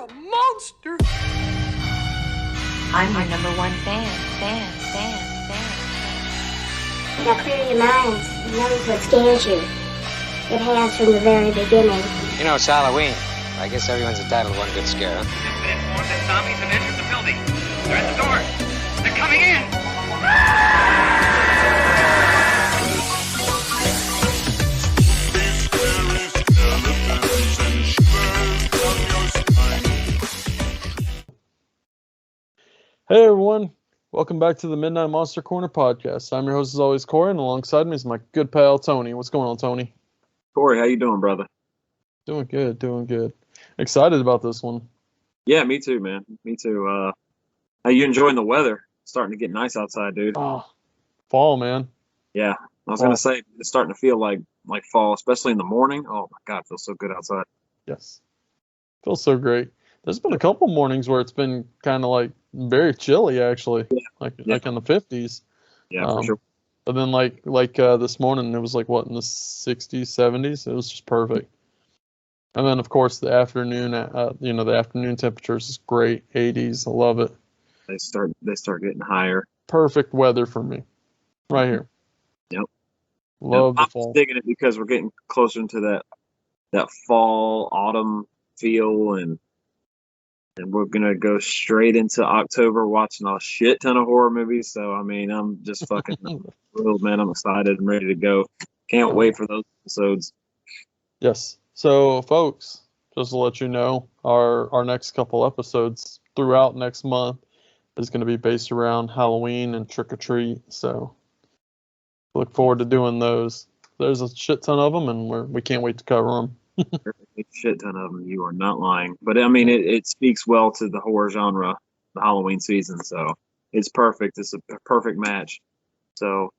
a monster. I'm your number one fan. Now clear your minds. Notice what scares you. It has from the very beginning. You know, it's Halloween. I guess everyone's entitled to one good scare, huh? It's been informed that zombies have entered the building. They're at the door. They're coming in. Hey everyone, welcome back to the Midnight Monster Corner podcast. I'm your host as always, Corey, and alongside me is my good pal Tony. What's going on, Tony? Corey, how you doing, brother? Doing good. Excited about this one. Yeah, me too, man. Me too. How you enjoying the weather? It's starting to get nice outside, dude. Oh, fall, man. Yeah, I was gonna say it's starting to feel like fall, especially in the morning. Oh my God, it feels so good outside. Yes, feels so great. There's been a couple mornings where it's been kind of like very chilly, actually, like in the 50s. Yeah, for sure. But then like this morning, it was like what, in the 60s, 70s. It was just perfect. And then of course the afternoon, the afternoon temperatures is great, 80s. I love it. They start getting higher. Perfect weather for me, right here. Yep. Love the I'm fall. digging it because we're getting closer into that fall autumn feel, and we're gonna go straight into October watching a shit ton of horror movies. So I mean, I'm just fucking thrilled, man. I'm excited and ready to go. Can't wait for those episodes. Yes. So, folks, just to let you know, our next couple episodes throughout next month is going to be based around Halloween and trick or treat. So, look forward to doing those. There's a shit ton of them, and we can't wait to cover them. A shit ton of them. You are not lying. But I mean, it speaks well to the horror genre, the Halloween season. So it's perfect. It's a perfect match. So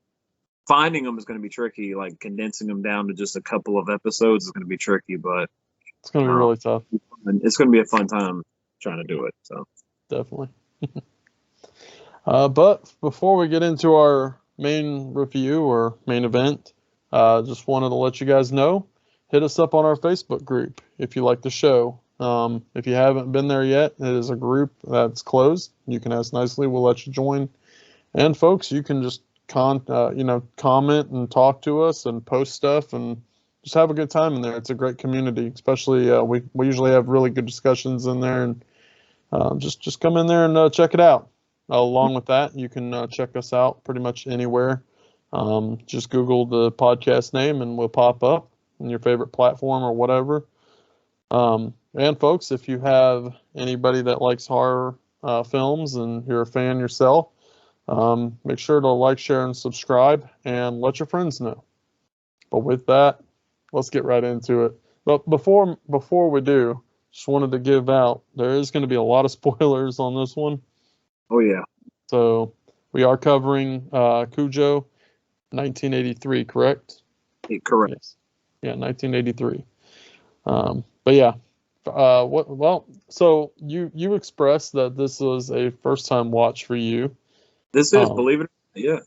finding them is going to be tricky. Like condensing them down to just a couple of episodes is going to be tricky. But it's going to be really tough. It's going to be a fun time trying to do it. So definitely. But before we get into our main review or main event, just wanted to let you guys know. Hit us up on our Facebook group if you like the show. If you haven't been there yet, it is a group that's closed. You can ask nicely. We'll let you join. And folks, you can just comment and talk to us and post stuff and just have a good time in there. It's a great community, especially we usually have really good discussions in there. And just come in there and check it out. Along with that, you can check us out pretty much anywhere. Just Google the podcast name and we'll pop up in your favorite platform or whatever. And folks, if you have anybody that likes horror films and you're a fan yourself, make sure to like, share, and subscribe and let your friends know. But with that, let's get right into it. But before we do, just wanted to give out, there is going to be a lot of spoilers on this one. Oh yeah. So we are covering Cujo, 1983, correct? Correct. Yes. Yeah, 1983. But yeah, so you expressed that this was a first time watch for you. This is, believe it or not, yeah.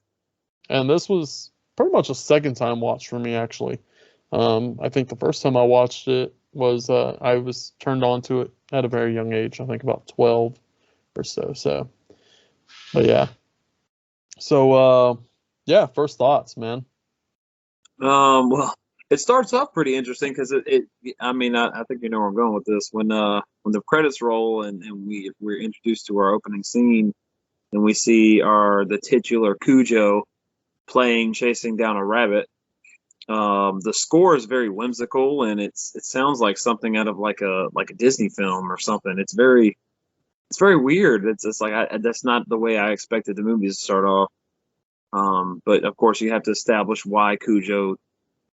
And this was pretty much a second time watch for me, actually. I think the first time I watched it was I was turned on to it at a very young age. I think about 12 or so. So, but yeah. So yeah, first thoughts, man. Well, it starts off pretty interesting because I think you know where I'm going with this. When the credits roll and we're introduced to our opening scene, and we see the titular Cujo chasing down a rabbit. The score is very whimsical and it sounds like something out of like a Disney film or something. It's very weird. It's like that's not the way I expected the movie to start off. But of course you have to establish why Cujo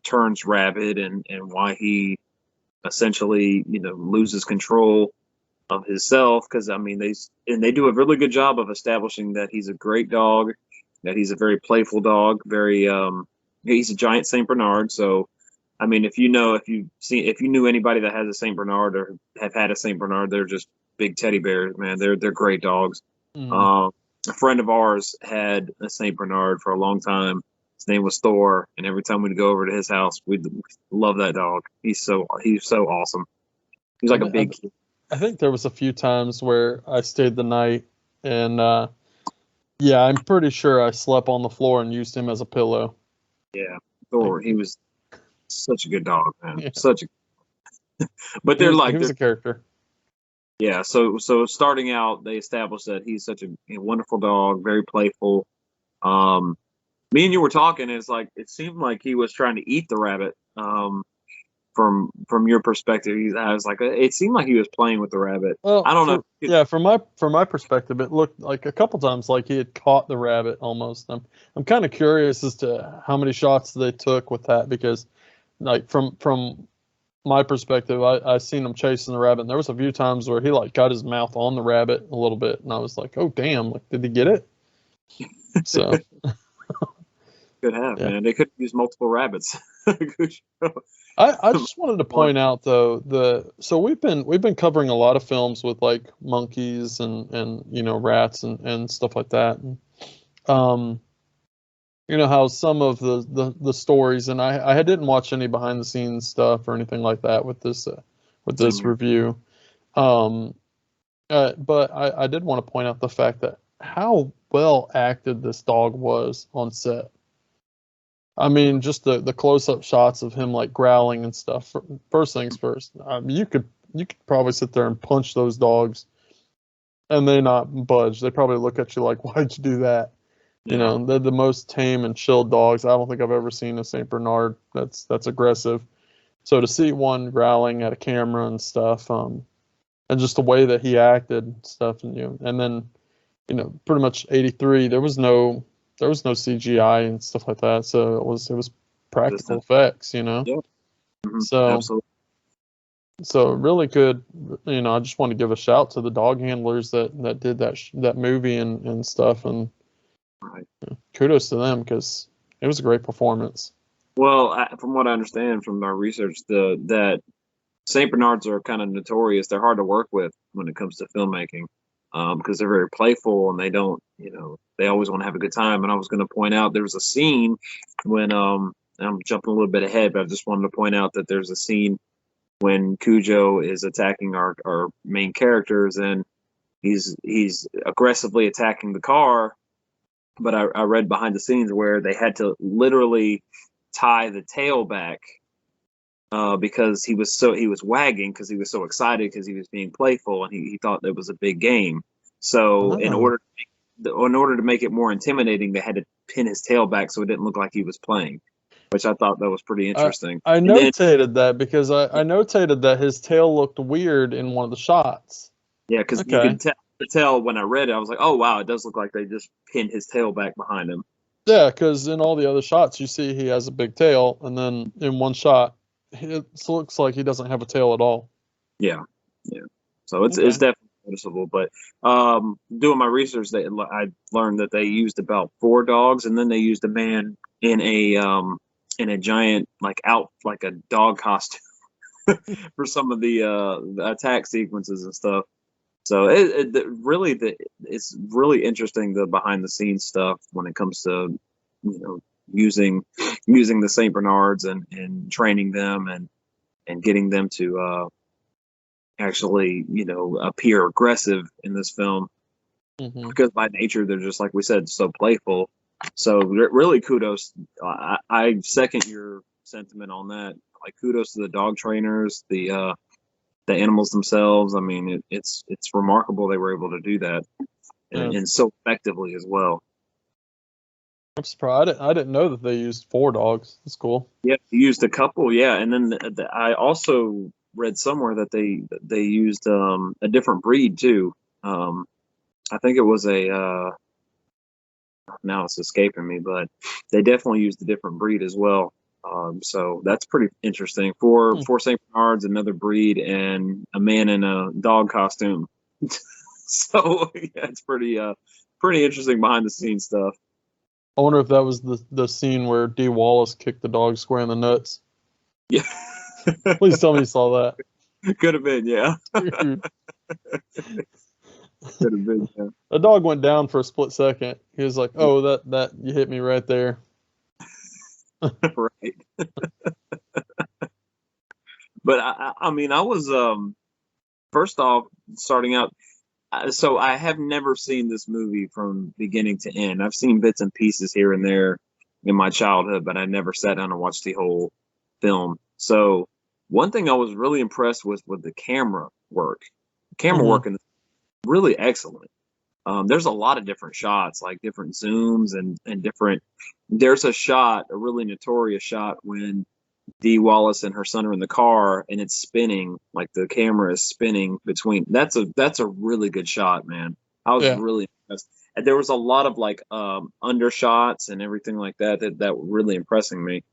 turns rabid and why he essentially loses control of himself, because I mean they do a really good job of establishing that he's a great dog, that he's a very playful dog, he's a giant Saint Bernard. So I mean if you knew anybody that has a Saint Bernard or have had a Saint Bernard, they're just big teddy bears, man. They're great dogs. A friend of ours had a Saint Bernard for a long time. His name was Thor, and every time we'd go over to his house, we'd love that dog. He's so awesome. He's like a big kid. I think there was a few times where I stayed the night, and yeah, I'm pretty sure I slept on the floor and used him as a pillow. Yeah, Like, Thor. He was such a good dog, man. yeah, Such a. But he they're was like he was they're a character. yeah. So starting out, they established that he's such a wonderful dog, very playful. Um, Me and you were talking. And it's like it seemed like he was trying to eat the rabbit. From your perspective, I was like, it seemed like he was playing with the rabbit. Well, I don't know. from my perspective, it looked like a couple times like he had caught the rabbit almost. I'm kind of curious as to how many shots they took with that because, like from my perspective, I seen him chasing the rabbit, and there was a few times where he like got his mouth on the rabbit a little bit, and I was like, oh damn, like did he get it? So Could have, yeah. man. They could use multiple rabbits. Good show. I just wanted to point out though so we've been covering a lot of films with like monkeys and you know rats and stuff like that. And, um, you know how some of the stories and I didn't watch any behind the scenes stuff or anything like that with Same this here. review. Um, but I did want to point out the fact that how well acted this dog was on set. I mean, just the close up shots of him like growling and stuff. First things first, you could probably sit there and punch those dogs and they not budge. They probably look at you like, why'd you do that? You Yeah. know, they're the most tame and chilled dogs. I don't think I've ever seen a Saint Bernard that's aggressive. So to see one growling at a camera and stuff, and just the way that he acted and stuff, and and then pretty much 83. There was no CGI and stuff like that, so it was Just practical effects, you know. yeah. So Absolutely. so really good. I just want to give a shout to the dog handlers that did that movie and stuff, and Right. kudos to them because it was a great performance. Well, from what I understand from our research, that Saint Bernards are kind of notorious. They're hard to work with when it comes to filmmaking, because they're very playful and they don't, they always want to have a good time. And I was going to point out there was a scene when I'm jumping a little bit ahead, but I just wanted to point out that there's a scene when Cujo is attacking our main characters and he's aggressively attacking the car. But I read behind the scenes where they had to literally tie the tail back because he was wagging because he was so excited because he was being playful and he thought it was a big game. So Oh. in order to make it more intimidating, they had to pin his tail back so it didn't look like he was playing, which I thought that was pretty interesting. I And then notated that because I notated that his tail looked weird in one of the shots. yeah, because you Okay. could tell when I read it, I was like, oh wow, it does look like they just pinned his tail back behind him. Yeah, because in all the other shots, you see he has a big tail, and then in one shot, it looks like he doesn't have a tail at all. Yeah, yeah. So it's Okay. definitely noticeable. But doing my research, I learned that they used about 4 dogs, and then they used a man in a giant like a dog costume for some of the attack sequences and stuff. So it's really interesting the behind the scenes stuff when it comes to using the Saint Bernards and training them and getting them to actually appear aggressive in this film Hmm. because by nature they're just like we said so playful. So really kudos. I second your sentiment on that. Like kudos to the dog trainers, the animals themselves. I mean, it's remarkable they were able to do that Yeah. and so effectively as well. I'm surprised. I didn't know that they used 4 dogs. That's cool. Yeah, they used a couple. Yeah, and then I also read somewhere that they used a different breed too. I think it was now it's escaping me, but they definitely used a different breed as well. So that's pretty interesting for Hmm. Saint Bernards, another breed, and a man in a dog costume. So yeah, it's pretty interesting behind the scenes stuff. I wonder if that was the scene where D. Wallace kicked the dog square in the nuts. Yeah, Please tell me you saw could have been. Yeah, that. could have been. Yeah. The dog went down for a split second. He was like, "Oh, that you hit me right there." Right. But I mean, I was first off, starting out, so I have never seen this movie from beginning to end. I've seen bits and pieces here and there in my childhood, but I never sat down and watched the whole film. So one thing I was really impressed with the camera work. Camera work is really excellent. There's a lot of different shots, like different zooms and different. There's a shot, a really notorious shot when Dee Wallace and her son are in the car and it's spinning, like the camera is spinning between. That's a really good shot, man. I was really impressed. And there was a lot of like undershots and everything like that were really impressing me.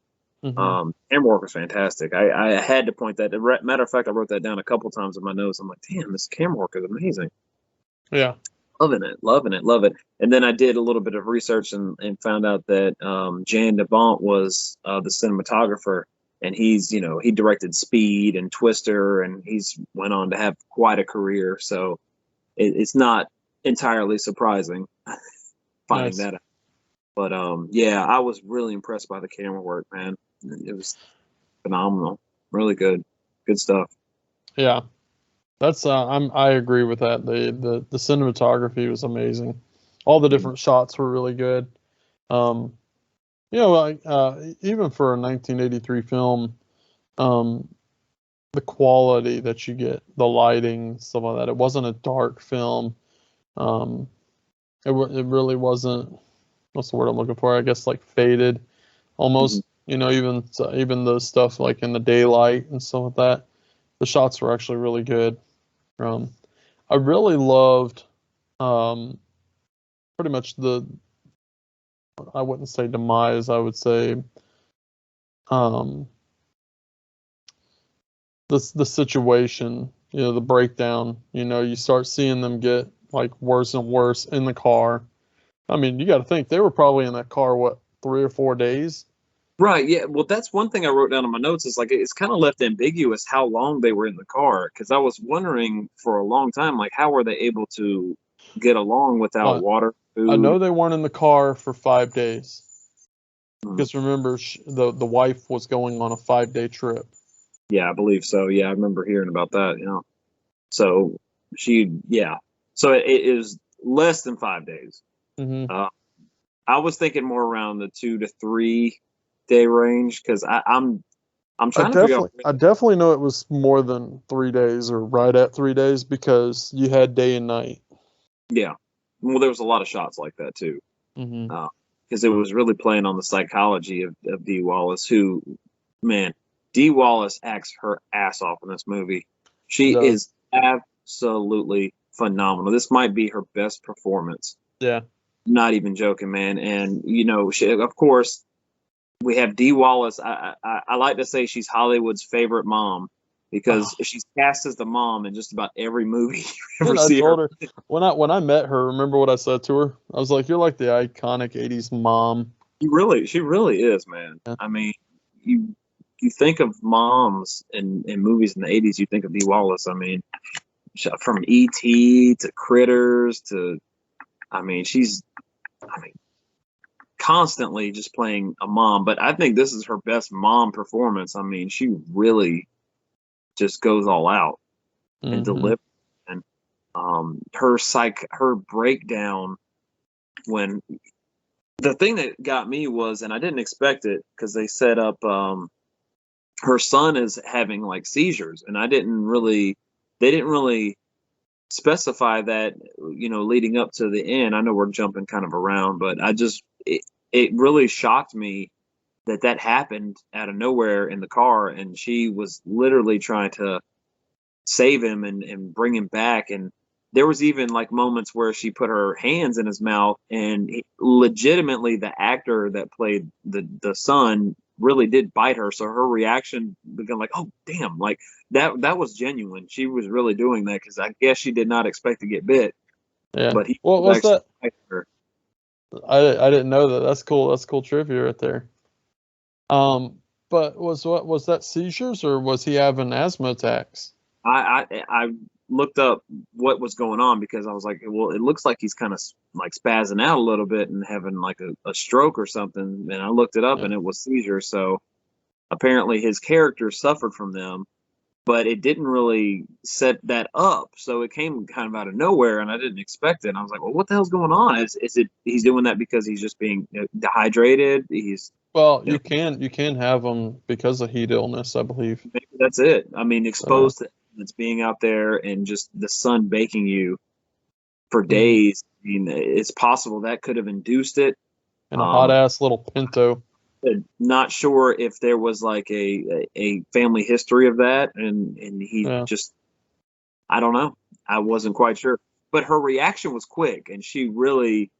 Camera work was fantastic. I had to point that. Matter of fact, I wrote that down a couple times in my notes. I'm like, damn, this camera work is amazing. Yeah. Loving it. And then I did a little bit of research and found out that Jan DeBont was the cinematographer, and he directed Speed and Twister, and he's went on to have quite a career. So it's not entirely surprising finding that out. But yeah, I was really impressed by the camera work, man. It was phenomenal. Really good stuff. Yeah. That's I agree with that. The cinematography was amazing. All the different shots were really good. Even for a 1983 film, the quality that you get, the lighting, stuff like that. It wasn't a dark film. It really wasn't. What's the word I'm looking for? I guess like faded, almost. Even the stuff like in the daylight and stuff like that. The shots were actually really good. I really loved pretty much I wouldn't say demise, I would say the situation, the breakdown. You start seeing them get like worse and worse in the car. I mean, you got to think they were probably in that car, 3 or 4 days? Right. Yeah. Well, that's one thing I wrote down in my notes is like it's kind of left ambiguous how long they were in the car, because I was wondering for a long time, like, how were they able to get along without water, food? I know they weren't in the car for 5 days, because remember, the wife was going on a 5-day trip. Yeah, I believe so. Yeah, I remember hearing about that. So so it is less than 5 days. I was thinking more around the 2 to 3 day range, because I'm trying to figure out. I definitely know it was more than 3 days, or right at 3 days, because you had day and night. Yeah, well, there was a lot of shots like that too, because it was really playing on the psychology of Dee Wallace, who, man, Dee Wallace acts her ass off in this movie. She is absolutely phenomenal. This might be her best performance. Yeah. Not even joking, man. And of course, we have Dee Wallace. I like to say she's Hollywood's favorite mom, because she's cast as the mom in just about every movie you ever see her. When I met her, remember what I said to her? I was like, "You're like the iconic '80s mom." She really is, man. Yeah. I mean, you think of moms in movies in the '80s, you think of Dee Wallace. I mean, from E.T. to Critters to, she's constantly just playing a mom. But I think this is her best mom performance. I mean, she really just goes all out and delivers. And her breakdown, when the thing that got me was, and I didn't expect it, because they set up her son is having like seizures, and they didn't really specify that, leading up to the end. I know we're jumping kind of around, but it really shocked me that happened out of nowhere in the car, and she was literally trying to save him and bring him back. And there was even like moments where she put her hands in his mouth, and legitimately the actor that played the son really did bite her. So her reaction became like, oh damn, like that was genuine. She was really doing that, because I guess she did not expect to get bit. Yeah. But what was that? Her. I didn't know that. That's cool. That's cool trivia right there. But was that seizures, or was he having asthma attacks? I looked up what was going on, because I was like, well, it looks like he's kind of like spazzing out a little bit and having like a stroke or something. And I looked it up, and it was seizures. So apparently his character suffered from them. but it didn't really set that up. So it came kind of out of nowhere, and I didn't expect it. And I was like, well, what the hell's going on? Is it he's doing that because he's just being dehydrated? Well, You know, you can have them because of heat illness, I believe. maybe that's it. I mean, So, exposed to it's being out there and just the sun baking you for mhm. days. I mean, it's possible that could have induced it. And a hot Um, ass little Pinto. Not sure if there was like a family history of that, and he Yeah. just I don't know. I wasn't quite sure, but her reaction was quick, and she really.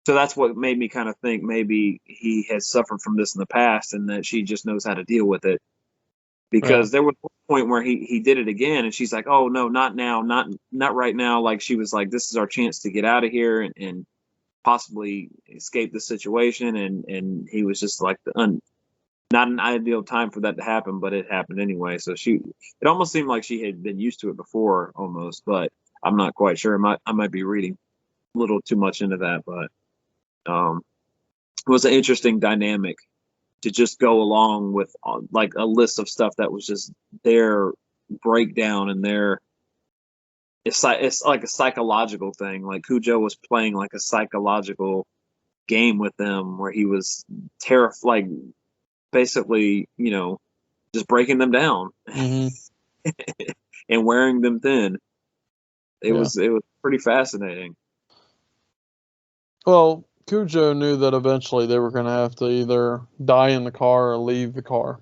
So that's what made me kind of think maybe he has suffered from this in the past, and that she just knows how to deal with it. Yeah. Because there was one point where he did it again, and she's like, "Oh no, not now, not right now." Like she was like, "This is our chance to get out of here and possibly escape the situation," and he was just like not an ideal time for that to happen, but it happened anyway. So it almost seemed like she had been used to it before, almost, but I'm not quite sure. I might be reading a little too much into that, but it was an interesting dynamic to just go along with like a list of stuff that was just their breakdown and their it's like a psychological thing. Like Cujo was playing like a psychological game with them where he was terrified, like basically, just breaking them down Hmm. and wearing them thin. Yeah. It was pretty fascinating. Well, Cujo knew that eventually they were going to have to either die in the car or leave the car.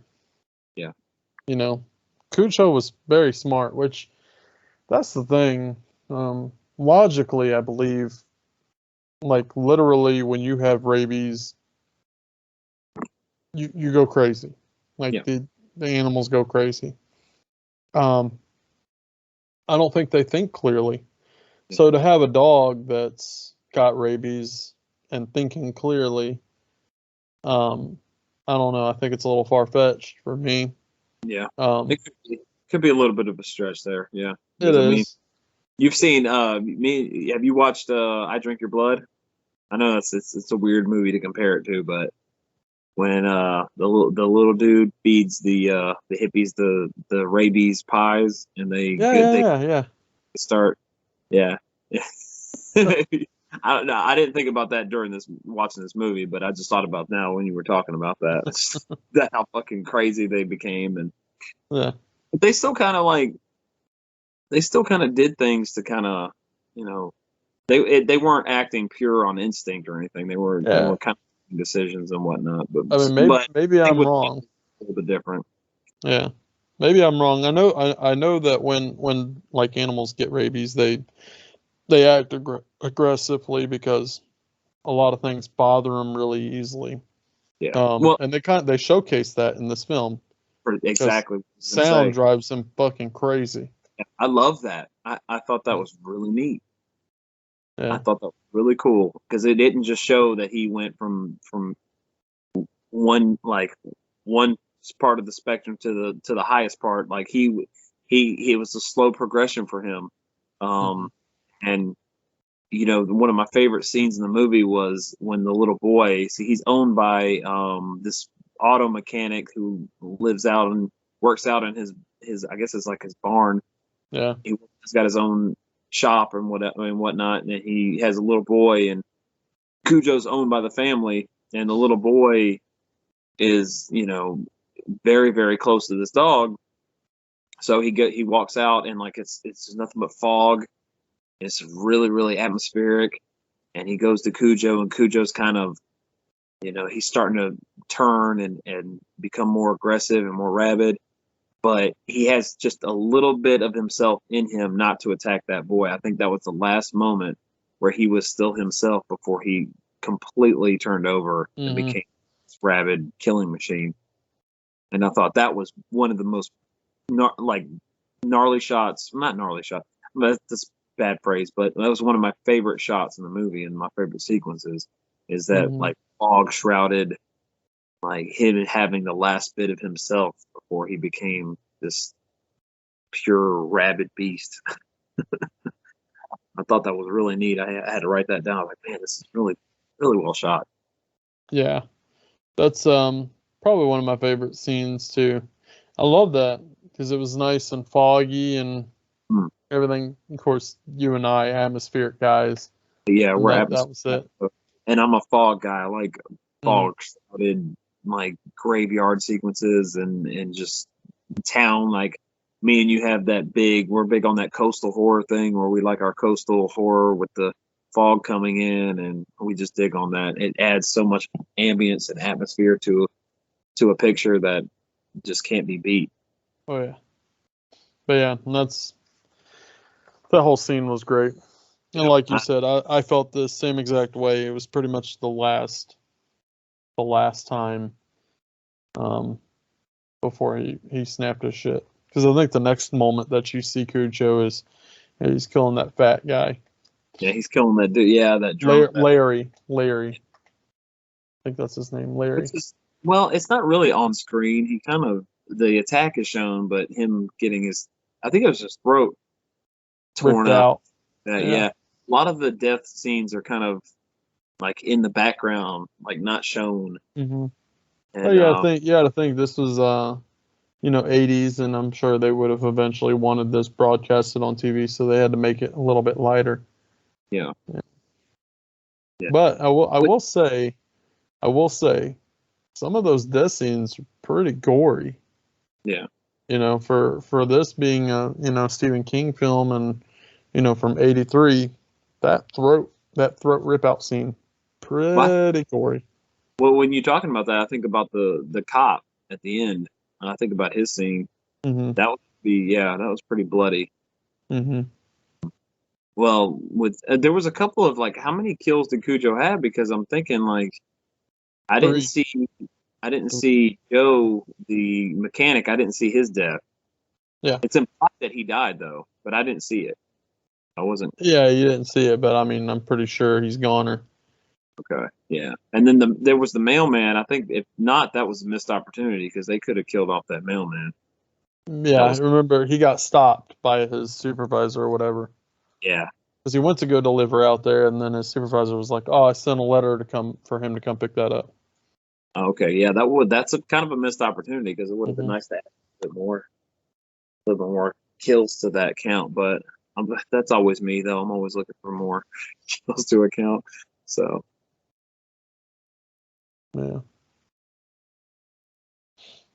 Yeah. You know, Cujo was very smart, which that's the thing. Logically, I believe, like literally, when you have rabies, you go crazy. Like Yeah. the animals go crazy. Um, I don't think they think clearly. Yeah. So to have a dog that's got rabies and thinking clearly, um, I don't know. I think it's a little far fetched for me. Yeah. Um, Could be a little bit of a stretch there. Yeah. it Because I mean, is. you've seen me. Have you watched I Drink Your Blood? I know it's a weird movie to compare it to, but when the little dude feeds the hippies the rabies pies and Yeah, yeah, they yeah, yeah. start yeah. I don't know. I didn't think about that during this watching this movie, but I just thought about now when you were talking about that. That how fucking crazy they became, and Yeah. but they still kind of did things to kind of you know they weren't acting pure on instinct or anything. They Yeah. were kind of making decisions and whatnot. I mean, But maybe I think I'm with wrong. a little bit different. Yeah. Maybe I'm wrong. I know that when like animals get rabies, they act aggressively because a lot of things bother them really easily. Yeah. Well, And they showcase that in this film because exactly what I was gonna sound say. drives them fucking crazy. I love that. I thought that Yeah. was really neat. I Yeah. thought that was really cool because it didn't just show that he went from one like one part of the spectrum to the highest part. Like he was a slow progression for him. Hmm. And one of my favorite scenes in the movie was when the little boy, see, he's owned by this auto mechanic who lives out and works out in his I guess it's like his barn. Yeah. He's got his own shop and whatnot, and he has a little boy, and Cujo's owned by the family, and the little boy is very very close to this dog. So he walks out, and like it's nothing but fog. It's really really atmospheric, and he goes to Cujo, and Cujo's kind of he's starting to turn and become more aggressive and more rabid, but he has just a little bit of himself in him not to attack that boy. I think that was the last moment where he was still himself before he completely turned over and Hmm. became this rabid killing machine. And I thought that was one of the most like gnarly shots, not gnarly shot, that's bad phrase, but that was one of my favorite shots in the movie and my favorite sequences is that Hmm. like fog shrouded, like him having the last bit of himself before he became this pure rabid beast. I thought that was really neat. I had to write that down. I was like, man, this is really, really well shot. Yeah. That's probably one of my favorite scenes too. I love that because it was nice and foggy and everything. Of course, you and I, atmospheric guys. Yeah, and we're that was it. and I'm a fog guy. I like Mhm. fog shrouded like graveyard sequences and just town. Like me and you have that we're big on that coastal horror thing where we like our coastal horror with the fog coming in, and we just dig on that. It adds so much ambience and atmosphere to a picture that just can't be beat. Oh yeah, but yeah, that whole scene was great. And like you said, I felt the same exact way. It was pretty much the last time before he snapped his shit. Because I think the next moment that you see Cujo is he's killing that fat guy. Yeah, he's killing that dude. Yeah, that drunk. Larry. I think that's his name, Larry. Well, it's not really on screen. He kind of, the attack is shown, but him getting I think it was his throat torn Ripped up. out. Yeah. A lot of the death scenes are kind of like in the background, like not shown. Mm-hmm. And, But you got to think this was 80s, and I'm sure they would have eventually wanted this broadcasted on TV, so they had to make it a little bit lighter. Yeah. But I will say, some of those death scenes are pretty gory. Yeah. For this being a Stephen King film, and from '83, that throat rip out scene, pretty gory. Well, when you're talking about that, I think about the cop at the end. I think about his scene. Mm-hmm. That was pretty bloody. Mm-hmm. Well, there was a couple of like, how many kills did Cujo have? Because I'm thinking like, I didn't see Joe the mechanic. I didn't see his death. Yeah, it's implied that he died though, but I didn't see it. I wasn't. Yeah, you didn't see it, but I mean, I'm pretty sure he's goner. Okay, yeah. And then there was the mailman. I think if not, that was a missed opportunity because they could have killed off that mailman. Yeah, I remember he got stopped by his supervisor or whatever. Yeah. Because he went to go deliver out there, and then his supervisor was like, "Oh, I sent a letter for him to come pick that up." Okay, yeah, that's a kind of a missed opportunity because it would have been nice to add a little bit more kills to that count. But that's always me though. I'm always looking for more kills to a count. So yeah.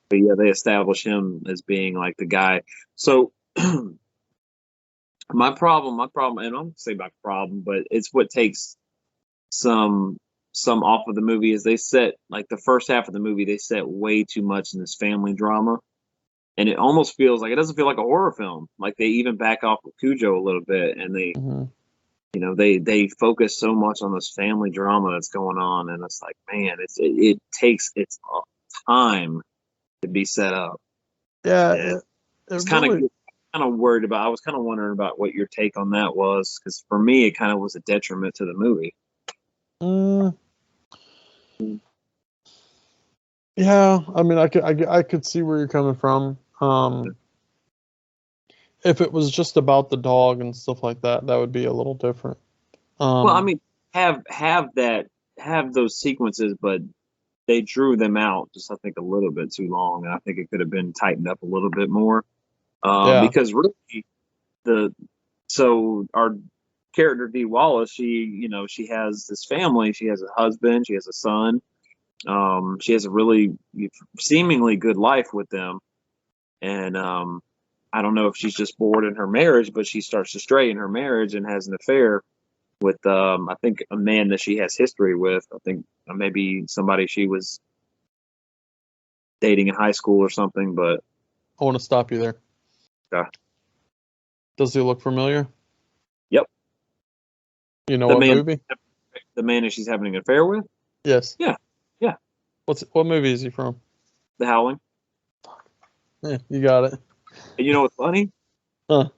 But yeah, they establish him as being like the guy. So my problem, and I don't say my problem, but it's what takes some off of the movie is they set like the first half of the movie they set way too much in this family drama, and it almost feels like it doesn't feel like a horror film. Like they even back off with Cujo a little bit, and they they focus so much on this family drama that's going on, and it's like, man, it takes its time to be set up. Yeah, it's kind of worried about. I was kind of wondering about what your take on that was, because for me, it kind of was a detriment to the movie. Yeah, I mean, I could see where you're coming from. If it was just about the dog and stuff like that, that would be a little different. Well, I mean, have those sequences, but they drew them out just, I think, a little bit too long. And I think it could have been tightened up a little bit more. Because really, so our character Dee Wallace, she has this family. She has a husband. She has a son. She has a really seemingly good life with them. And I don't know if she's just bored in her marriage, but she starts to stray in her marriage and has an affair with, I think, a man that she has history with. I think maybe somebody she was dating in high school or something. But I want to stop you there. Yeah. Does he look familiar? Yep. You know what movie? The man that she's having an affair with? Yes. Yeah. Yeah. What movie is he from? The Howling. Yeah, you got it. And you know what's funny? Huh.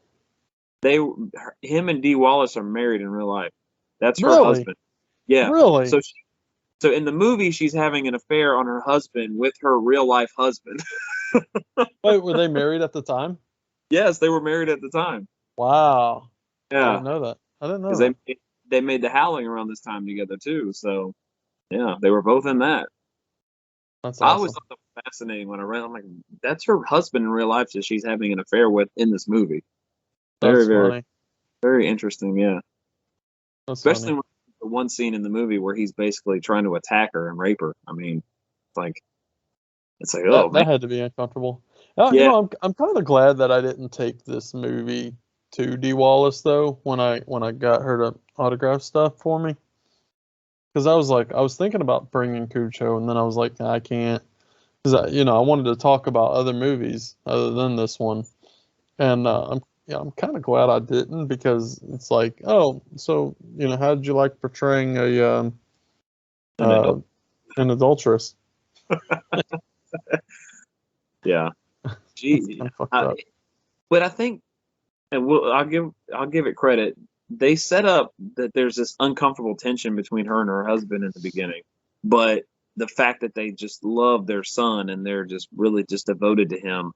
Him and Dee Wallace are married in real life. That's her Really? husband. Yeah. Really? So in the movie, she's having an affair on her husband with her real life husband. Wait, were they married at the time? Yes, they were married at the time. Wow. Yeah. I didn't know that. Because they made The Howling around this time together too. So yeah, they were both in that. That's awesome. I always thought fascinating when I read. I'm like, that's her husband in real life that she's having an affair with in this movie. Very, That's very, funny. very interesting. Yeah, That's especially funny. when the one scene in the movie where he's basically trying to attack her and rape her. I mean, it's like, oh man, That had to be uncomfortable. You yeah. know, I'm kind of glad that I didn't take this movie to Dee Wallace though when I got her to autograph stuff for me, because I was thinking about bringing Cujo, and then I was like, nah, I can't, because I wanted to talk about other movies other than this one, and I'm kind of glad I didn't, because it's like, oh, so how did you like portraying And uh an adulteress? yeah, That's gee, kind of fucked up. but I think, and I'll give it credit. They set up that there's this uncomfortable tension between her and her husband in the beginning, but the fact that they just love their son and they're just really just devoted to him,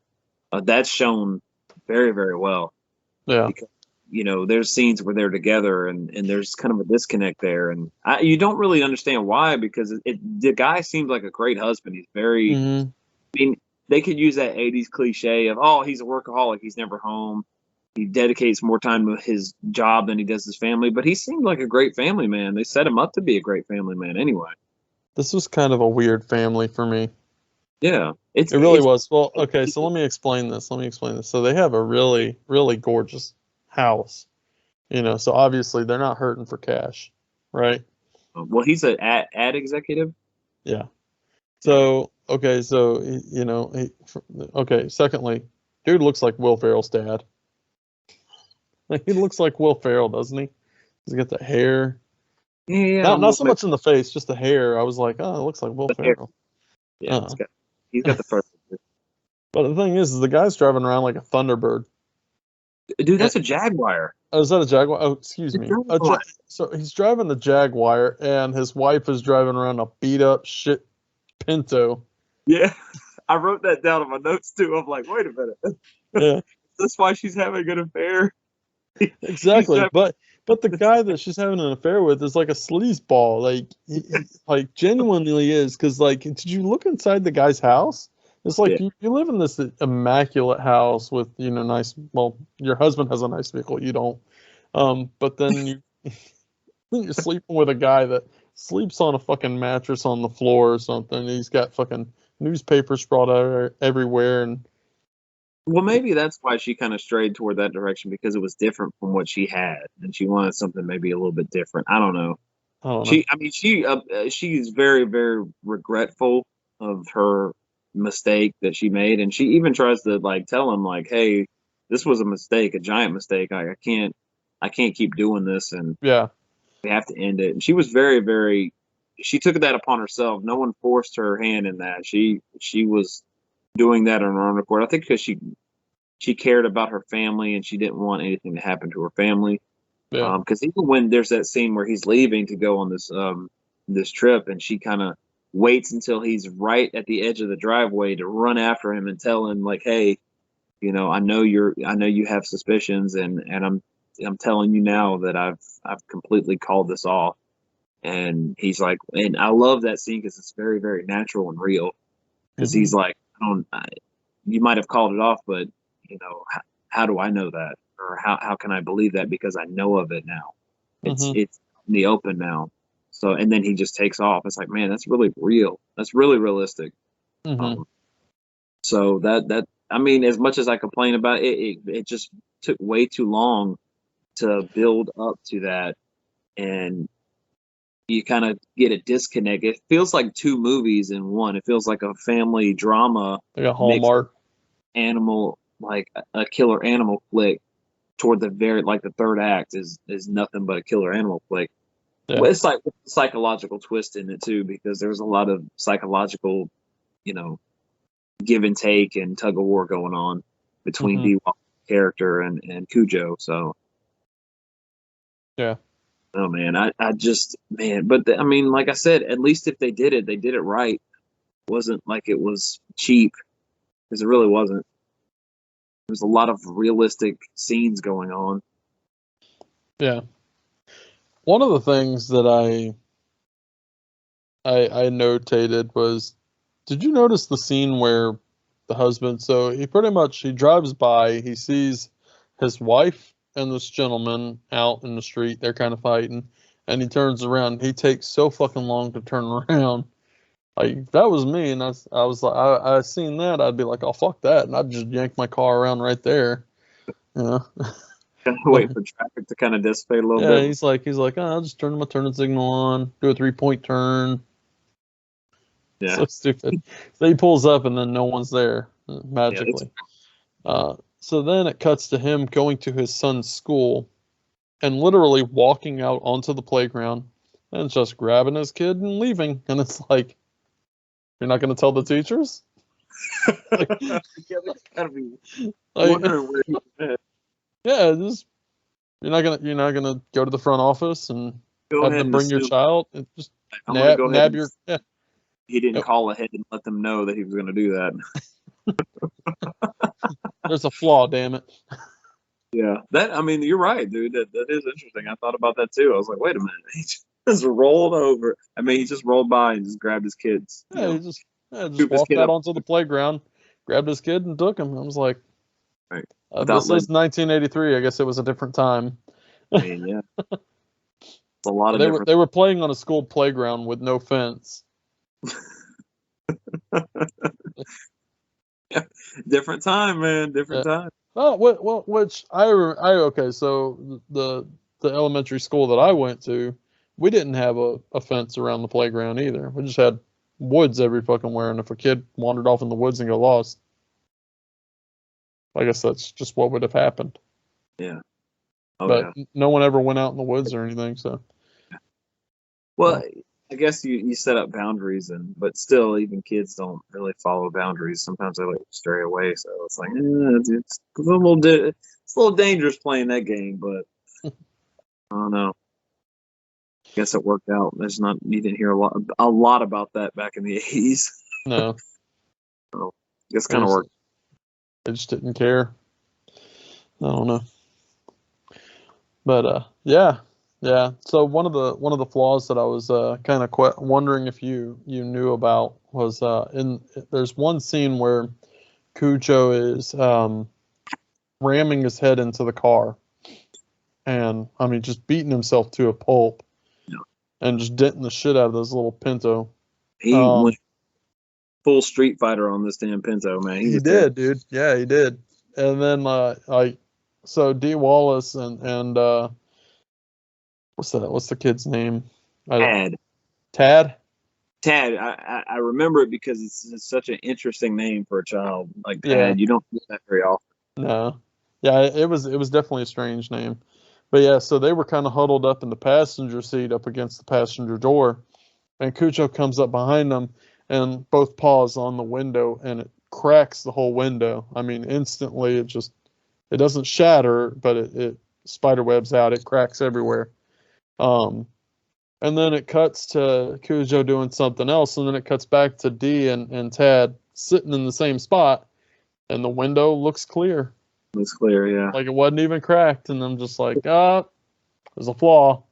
that's shown very, very well. Yeah. Because there's scenes where they're together and there's kind of a disconnect there, and you don't really understand why, because the guy seems like a great husband. He's very, Hmm. I mean, they could use that 80s cliche of, oh, he's a workaholic, he's never home. He dedicates more time to his job than he does his family, but he seemed like a great family man. They set him up to be a great family man anyway. This was kind of a weird family for me. Yeah. It really was. Well, okay, so let me explain this. So they have a really, really gorgeous house, so obviously they're not hurting for cash, right? Well, he's an ad executive. Yeah. Yeah. So, okay, so, okay, secondly, dude looks like Will Ferrell's dad. Like, he looks like Will Ferrell, doesn't he? He's got the hair. Yeah, Not so much in the face, just the hair. I was like, oh, it looks like Will Ferrell. yeah, Uh, he's got the first. but the thing is the guy's driving around like a Thunderbird. Dude, that's a Jaguar. Oh, is that a Jaguar? Oh, excuse It's me. a Jaguar. So he's driving the Jaguar, and his wife is driving around a beat up shit Pinto. Yeah, I wrote that down in my notes too. I'm like, wait a minute. Yeah, That's why she's having an affair. He's exactly. driving. But the guy that she's having an affair with is like a sleazeball. Like like genuinely is. Because like, did you look inside the guy's house? It's like Yeah. you live in this immaculate house with nice. Well, your husband has a nice vehicle. You don't. But then you're sleeping with a guy that sleeps on a fucking mattress on the floor or something. He's got fucking newspapers spread out everywhere, and Well, maybe that's why she kind of strayed toward that direction, because it was different from what she had, and she wanted something maybe a little bit different. I don't know. I don't know. She's very, very regretful of her mistake that she made, and she even tries to like tell him like, "Hey, this was a mistake, a giant mistake. I can't keep doing this, and Yeah. we have to end it." And she was very, very. She took that upon herself. No one forced her hand in that. She was doing that on her own accord. I think because she cared about her family and she didn't want anything to happen to her family. Yeah. Because even when there's that scene where he's leaving to go on this trip, and she kind of waits until he's right at the edge of the driveway to run after him and tell him like, "Hey, I know you have suspicions, and I'm telling you now that I've completely called this off." And he's like, and I love that scene because it's very, very natural and real. Because he's like, you might have called it off, but how do I know that, or how can I believe that, because I know of it now. Mm-hmm. It's in the open now. So, and then he just takes off. It's like, man, that's really real. That's really realistic. Mm-hmm. So that I mean, as much as I complain about it, it just took way too long to build up to that, and you kind of get a disconnect. It feels like two movies in one. It feels like a family drama Like a mixed Hallmark. animal, like a killer animal flick. Toward the very, like, the third act is nothing but a killer animal flick. Yeah. Well, it's like a psychological twist in it too, because there's a lot of psychological, give and take and tug of war going on between Mm-hmm. D-Wall's character and Cujo. So, Yeah. oh man, I just, man, but I mean, like I said, at least if they did it right. It wasn't like it was cheap, because it really wasn't. There's a lot of realistic scenes going on. Yeah. One of the things that I notated was, Did you notice the scene where the husband? So he drives by, he sees his wife and this gentleman out in the street. They're kind of fighting, and he turns around. He takes so fucking long to turn around. Like if that was me, and I was like, I seen that, I'd be like, oh fuck that, and I'd just yank my car around right there. You know? Kind of wait for traffic to kind of dissipate a little Yeah, bit. he's like, oh, I'll just turn my turning signal on, do a 3-point turn. Yeah. So stupid. So he pulls up and then no one's there magically. So then it cuts to him going to his son's school and literally walking out onto the playground and just grabbing his kid and leaving. And it's like, you're not going to tell the teachers? Like, Yeah, they gotta be like, wondering where he's at. yeah, just you're not gonna go to the front office and Go have ahead them and bring your assume. child and just I'm gonna go ahead nab and your he didn't Yep. call ahead and let them know that he was going to do that. There's a flaw, damn it. Yeah, I mean, you're right, dude. That is interesting. I thought about that too. I was like, wait a minute, he just rolled over. I mean, he just rolled by and just grabbed his kids. Yeah, he just Scoop his walked kid out up. onto the playground, grabbed his kid, and took him. I was like, Right. this is 1983. I guess it was a different time. I mean, yeah, it's a lot of They different. were playing on a school playground with no fence. Yeah, different time, man. Different time. Oh, which okay. So the elementary school that I went to, we didn't have a fence around the playground either. We just had woods every fucking where, and if a kid wandered off in the woods and got lost, I guess that's just what would have happened. Yeah. Oh, But yeah. no one ever went out in the woods or anything. So. Well, I guess you set up boundaries, but still, even kids don't really follow boundaries. Sometimes they like stray away. So it's like, it's a little dangerous playing that game. But I don't know. I guess it worked out. You didn't hear a lot about that back in the 80s. No. So I guess kind of worked. They just didn't care. I don't know. But yeah. So one of the flaws that I was kind of wondering if you knew about was there's one scene where Cujo is ramming his head into the car, and I mean just beating himself to a pulp, and just denting the shit out of this little Pinto. He went full Street Fighter on this damn Pinto, man. He did, dude. Yeah, he did. And then so Dee Wallace and what's the kid's name? Tad. Tad? Tad. I remember it because it's such an interesting name for a child like Tad. Yeah. You don't get that very often. No. Yeah, it was definitely a strange name. But yeah, so they were kind of huddled up in the passenger seat up against the passenger door, and Cujo comes up behind them and both paws on the window, and it cracks the whole window. I mean, instantly it doesn't shatter, but it spider webs out. It cracks everywhere. And then it cuts to Cujo doing something else, and then it cuts back to Dee and Tad sitting in the same spot, and the window looks clear. It's clear, yeah. Like it wasn't even cracked, and I'm just like, there's a flaw.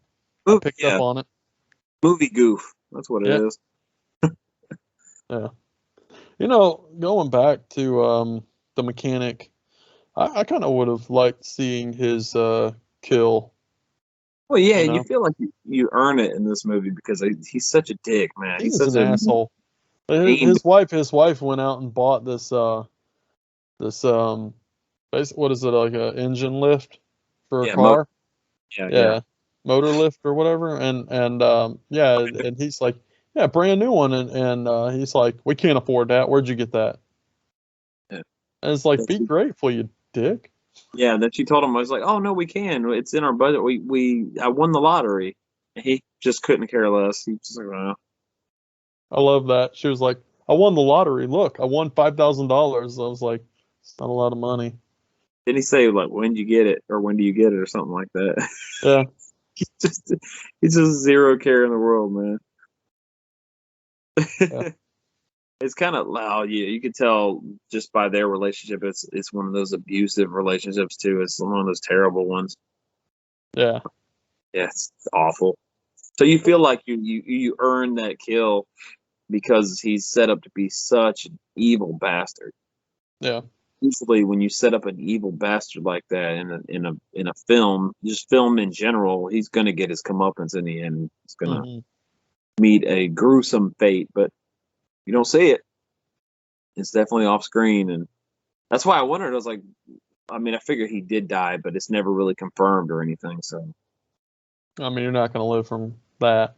I picked up on it. Movie goof. That's what it is. Yeah. Going back to the mechanic, I kind of would have liked seeing his kill. Well, yeah, you feel like you earn it in this movie because he's such a dick, man. He's such an asshole. His wife went out and bought this what is it, like a engine lift for a car? Motor lift or whatever, and he's like, yeah, brand new one, and he's like, we can't afford that. Where'd you get that? Yeah. And it's like, be grateful, you dick. Yeah, then she told him, I was like, oh no, we can. It's in our budget. I won the lottery. And he just couldn't care less. He just like, oh. I love that. She was like, I won the lottery. Look, I won $5,000. I was like, it's not a lot of money. Didn't he say like, when do you get it, or when do you get it, or something like that? Yeah. he's just zero care in the world, man. Yeah. It's kind of loud. You could tell just by their relationship. It's one of those abusive relationships too. It's one of those terrible ones. Yeah. Yeah, it's awful. So you feel like you earned that kill because he's set up to be such an evil bastard. Yeah. Usually, when you set up an evil bastard like that in a film, just film in general, he's gonna get his comeuppance in the end. He's gonna meet a gruesome fate, but you don't see it. It's definitely off screen, and that's why I wondered. I was like, I mean, I figured he did die, but it's never really confirmed or anything. So, I mean, you're not going to live from that.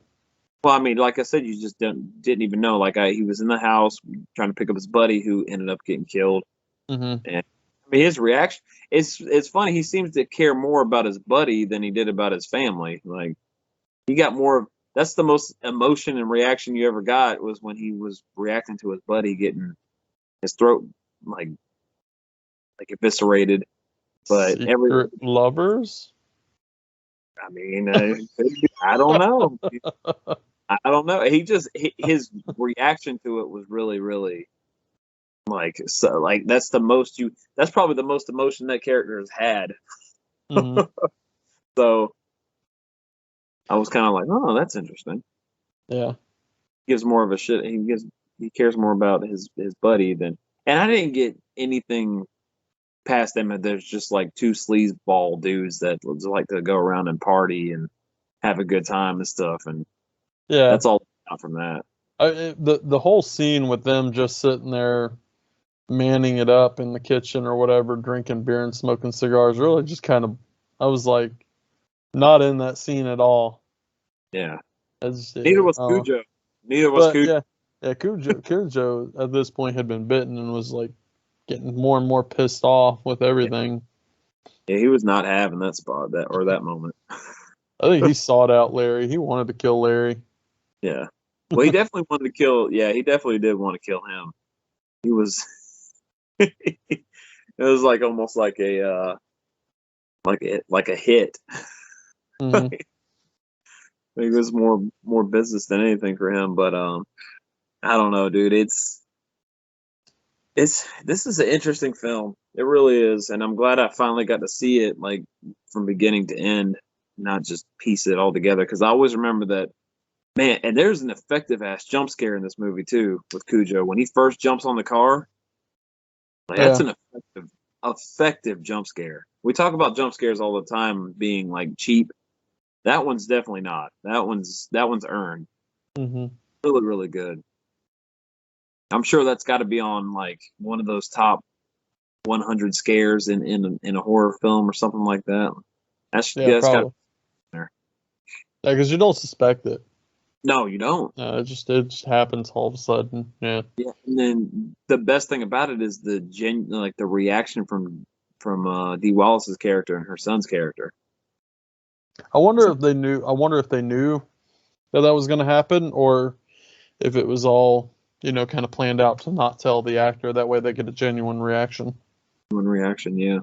well, I mean, like I said, you just didn't even know. Like he was in the house trying to pick up his buddy who ended up getting killed. Mm-hmm. And I mean, his reaction, it's funny. He seems to care more about his buddy than he did about his family. Like he got more. That's the most emotion and reaction you ever got was when he was reacting to his buddy getting his throat like eviscerated. But Secret lovers? I mean, I don't know. I don't know. His reaction to it was really, really that's probably the most emotion that character has had. Mm-hmm. So I was kind of like, oh, that's interesting. Yeah. Gives more of a shit. He cares more about his buddy than, and I didn't get anything past them. There's just like two sleazeball dudes that like to go around and party and have a good time and stuff, and Yeah. that's all out from that. The whole scene with them just sitting there manning it up in the kitchen or whatever, drinking beer and smoking cigars, really just kind of, I was like, not in that scene at all. Yeah. Neither was Cujo. Neither was Cujo. Yeah, Cujo at this point had been bitten and was like getting more and more pissed off with everything. Yeah, he was not having that spot that moment. I think he sought out Larry. He wanted to kill Larry. Yeah. Well, he definitely wanted to kill. Yeah, he definitely did want to kill him. He was. It was like almost like a hit. Mm-hmm. It was more business than anything for him, but I don't know, dude. This is an interesting film. It really is, and I'm glad I finally got to see it like from beginning to end, not just piece it all together. Because I always remember that, man. And there's an effective ass jump scare in this movie too with Cujo when he first jumps on the car. Like, that's an effective jump scare. We talk about jump scares all the time being like cheap. That one's definitely not. That one's earned. Mm-hmm. Really, really good. I'm sure that's got to be on like one of those top 100 scares in a horror film or something like that. That's probably. There. Yeah, because you don't suspect it. No, you don't. It just happens all of a sudden. Yeah. Yeah, and then the best thing about it is the reaction from Dee Wallace's character and her son's character. I wonder if they knew that was going to happen, or if it was all, kind of planned out to not tell the actor. That way they get a genuine reaction. Yeah.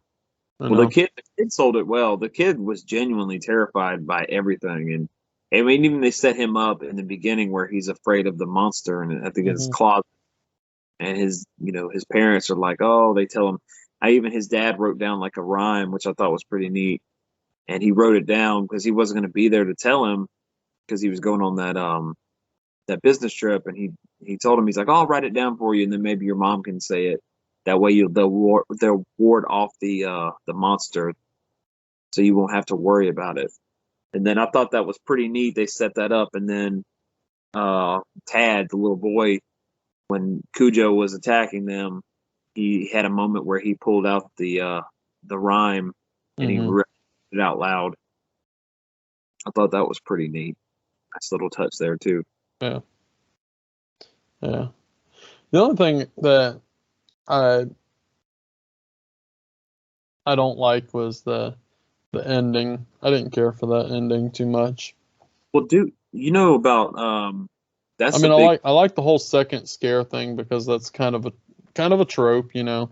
Well, the kid sold it well. The kid was genuinely terrified by everything, and I mean, even they set him up in the beginning where he's afraid of the monster, and I think it's closet. And his parents are like, oh, they tell him. His dad wrote down like a rhyme, which I thought was pretty neat, and he wrote it down because he wasn't going to be there to tell him because he was going on that business trip, and he told him, he's like, oh, I'll write it down for you, and then maybe your mom can say it. That way they'll ward off the monster, so you won't have to worry about it. And then I thought that was pretty neat. They set that up, and then Tad, the little boy, when Cujo was attacking them, he had a moment where he pulled out the rhyme and he read it out loud. I thought that was pretty neat. Nice little touch there too. Yeah. Yeah. The only thing that I don't like was the ending. I didn't care for that ending too much. Well, dude, you know about that's. I mean, I like the whole second scare thing because that's kind of a trope, Yeah.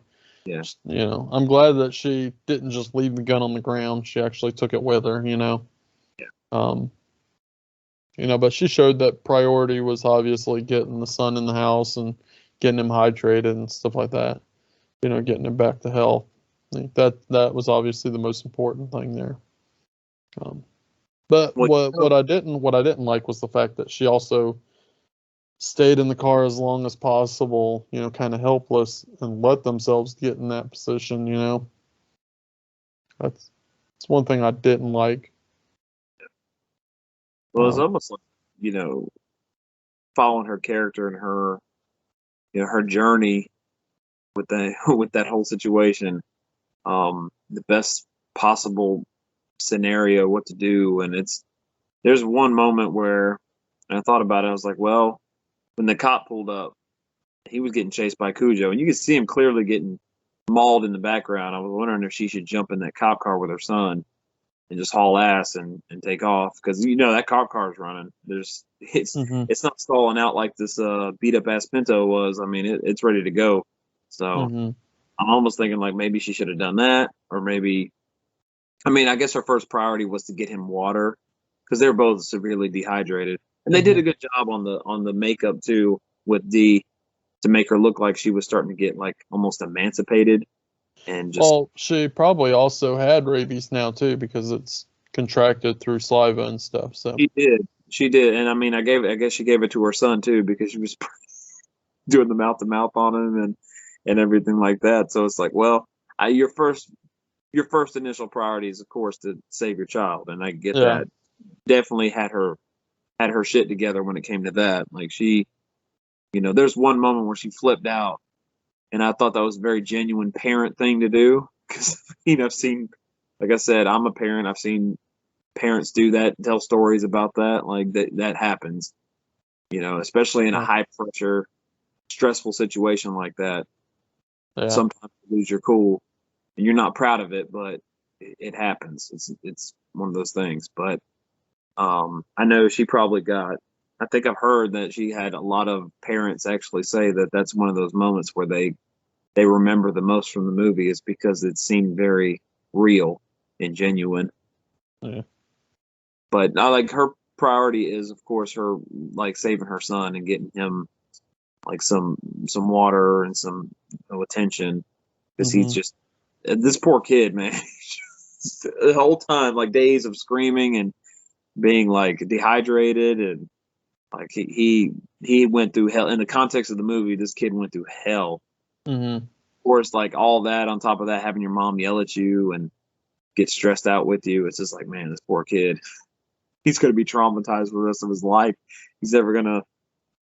Just, I'm glad that she didn't just leave the gun on the ground. She actually took it with her, Yeah. But she showed that priority was obviously getting the son in the house and getting him hydrated and stuff like that. Getting him back to health. I think that was obviously the most important thing there. But what I didn't like was the fact that she also stayed in the car as long as possible, kind of helpless, and let themselves get in that position, That's one thing I didn't like. Well, it's almost like, following her character and her, her journey with with that whole situation. The best possible scenario, what to do. And there's one moment where I thought about it. I was like, well, when the cop pulled up, he was getting chased by Cujo, and you could see him clearly getting mauled in the background. I was wondering if she should jump in that cop car with her son and just haul ass and take off, because that cop car is running. It's not stalling out like this beat up ass Pinto was. I mean, it's ready to go. So I'm almost thinking like maybe she should have done that, or maybe, I mean, I guess her first priority was to get him water, because they were both severely dehydrated, and they did a good job on the makeup too with Dee, to make her look like she was starting to get like almost emancipated. And just, well, she probably also had rabies now too, because it's contracted through saliva and stuff. So she did, and I mean, I guess she gave it to her son too, because she was doing the mouth to mouth on him and everything like that. So it's like, well, your first initial priority is, of course, to save your child, and I get that. Definitely had her shit together when it came to that. Like, she, there's one moment where she flipped out, and I thought that was a very genuine parent thing to do, because I've seen, like I said, I'm a parent. I've seen parents do that, tell stories about that. Like, that happens, especially in a high pressure, stressful situation like that. Yeah. Sometimes you lose your cool, and you're not proud of it, but it happens. It's one of those things. But I know she probably got, I think I've heard that she had a lot of parents actually say that that's one of those moments where they remember the most from the movie, is because it seemed very real and genuine. Yeah. But I like, her priority is, of course, her like saving her son and getting him like some water and some attention, because he's just, this poor kid, man. The whole time, like, days of screaming and being like dehydrated, and like he went through hell. In the context of the movie, this kid went through hell. Of course, like, all that on top of that, having your mom yell at you and get stressed out with you, it's just like, man, this poor kid, he's going to be traumatized for the rest of his life. He's never going to,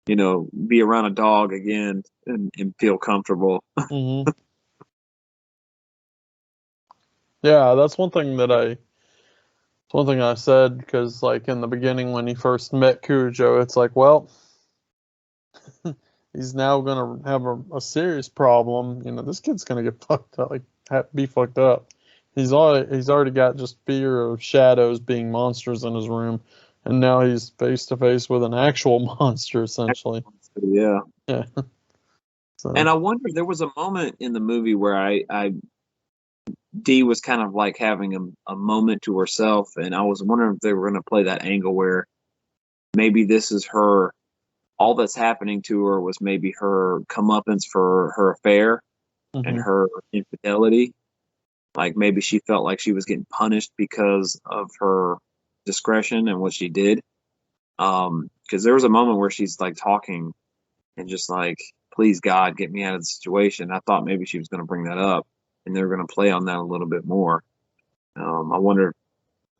be around a dog again and feel comfortable. Yeah, that's one thing I said, because like in the beginning when he first met Cujo, it's like, well, he's now gonna have a serious problem. This kid's gonna get fucked up, like be fucked up. He's already got just fear of shadows being monsters in his room, and now he's face to face with an actual monster, essentially. Yeah. So. And I wonder, there was a moment in the movie where Dee was kind of like having a moment to herself, and I was wondering if they were going to play that angle where maybe this is her, all that's happening to her was maybe her comeuppance for her affair and her infidelity. Like, maybe she felt like she was getting punished because of her discretion and what she did. Because there was a moment where she's like talking and just like, please God, get me out of the situation. I thought maybe she was going to bring that up, and they're going to play on that a little bit more. I wonder if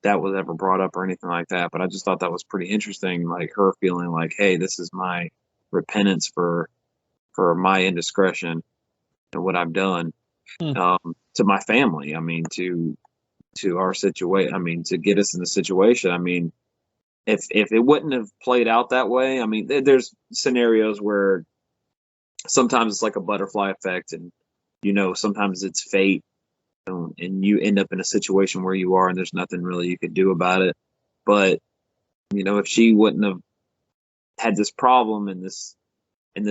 that was ever brought up or anything like that, but I just thought that was pretty interesting. Like, her feeling like, hey, this is my repentance for my indiscretion and what I've done to my family. I mean, to our situation. I mean, to get us in the situation. I mean, if it wouldn't have played out that way, I mean, there's scenarios where sometimes it's like a butterfly effect, and sometimes it's fate, and you end up in a situation where you are, and there's nothing really you could do about it. But if she wouldn't have had this problem and this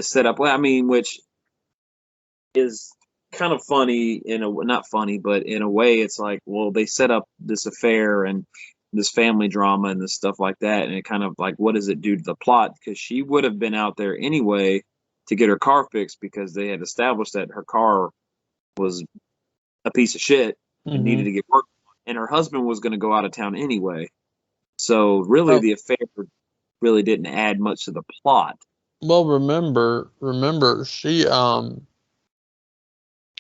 setup, well, I mean, which is kind of funny not funny, but in a way, it's like, well, they set up this affair and this family drama and this stuff like that, and it kind of like, what does it do to the plot? Because she would have been out there anyway to get her car fixed, because they had established that her car was a piece of shit and needed to get work on, and her husband was going to go out of town anyway. So really, the affair really didn't add much to the plot. Well, remember, she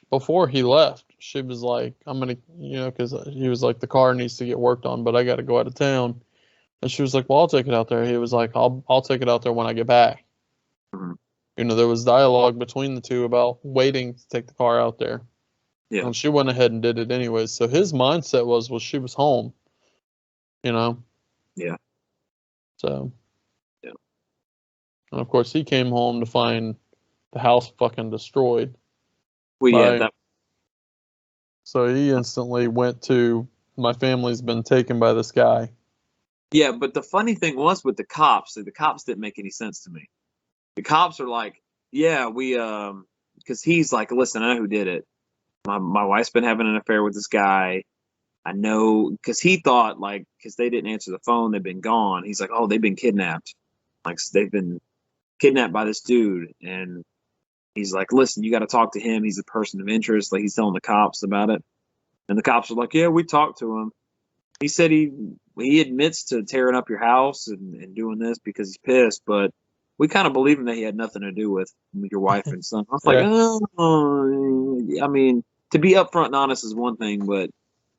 before he left, she was like, "I'm gonna," because he was like, "The car needs to get worked on, but I got to go out of town." And she was like, "Well, I'll take it out there." He was like, "I'll take it out there when I get back." Mhm. There was dialogue between the two about waiting to take the car out there. Yeah. And she went ahead and did it anyways. So his mindset was, well, she was home, you know. Yeah. So, Yeah. and of course, he came home to find the house fucking destroyed. Well, yeah, By, so he instantly went to, my family's been taken by this guy. yeah, but the funny thing was with the cops, the cops didn't make any sense to me. The cops are like, yeah, we because he's like, listen, I know who did it. My wife's been having an affair with this guy. I know, because he thought, like, because they didn't answer the phone, they've been gone. He's like, oh, they've been kidnapped. Like, they've been kidnapped by this dude. And he's like, listen, you got to talk to him. He's a person of interest. Like, he's telling the cops about it. And the cops are like, yeah, we talked to him. He said he admits to tearing up your house and doing this because he's pissed, but we kind of believe him that he had nothing to do with your wife and son. I was like, Yeah. oh, I mean, to be upfront and honest is one thing, but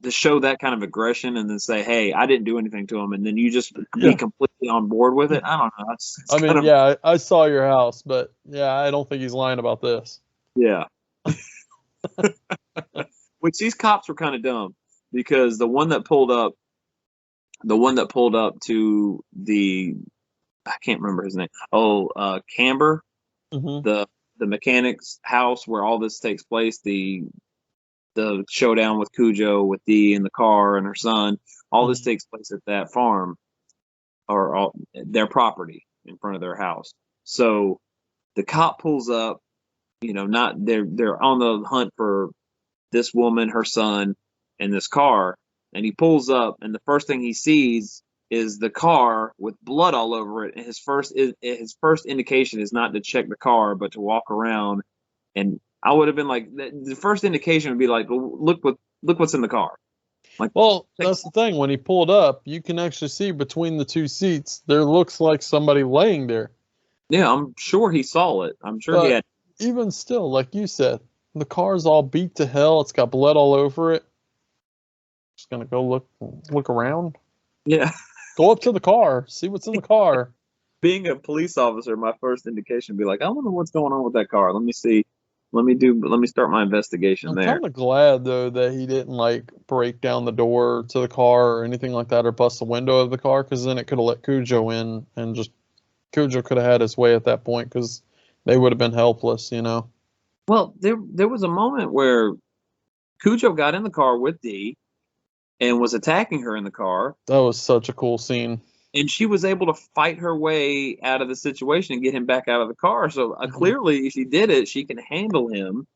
to show that kind of aggression and then say, hey, I didn't do anything to him, and then you just Yeah. be completely on board with it, I don't know. It's I mean, kind of, yeah, I saw your house, but yeah, I don't think he's lying about this. yeah. Which these cops were kind of dumb because the one that pulled up to the, I can't remember his name. Oh, Camber, Mm-hmm. the mechanic's house where all this takes place, the showdown with Cujo with Dee in the car and her son, all this takes place at that farm or their property in front of their house. So the cop pulls up, not they're on the hunt for this woman, her son, and this car, and he pulls up, and the first thing he sees is the car with blood all over it. And his first indication is not to check the car, but to walk around. And I would have been like, the first indication would be like, look what's in the car. Like, Well, that's the thing. When he pulled up, you can actually see between the two seats, there looks like somebody laying there. yeah, I'm sure he saw it. I'm sure he But had. even still, like you said, the car's all beat to hell. It's got blood all over it. Just gonna go look around. Yeah. Go up to the car, see what's in the car. Being a police officer, my first indication would be like, I wonder what's going on with that car. Let me see. Let me start my investigation I'm there. kind of glad though that he didn't like break down the door to the car or anything like that, or bust the window of the car, because then it could have let Cujo in, and just Cujo could have had his way at that point, because they would have been helpless, Well, there was a moment where Cujo got in the car with Dee and was attacking her in the car, That was such a cool scene. and she was able to fight her way out of the situation and get him back out of the car. So clearly, she did it. She can handle him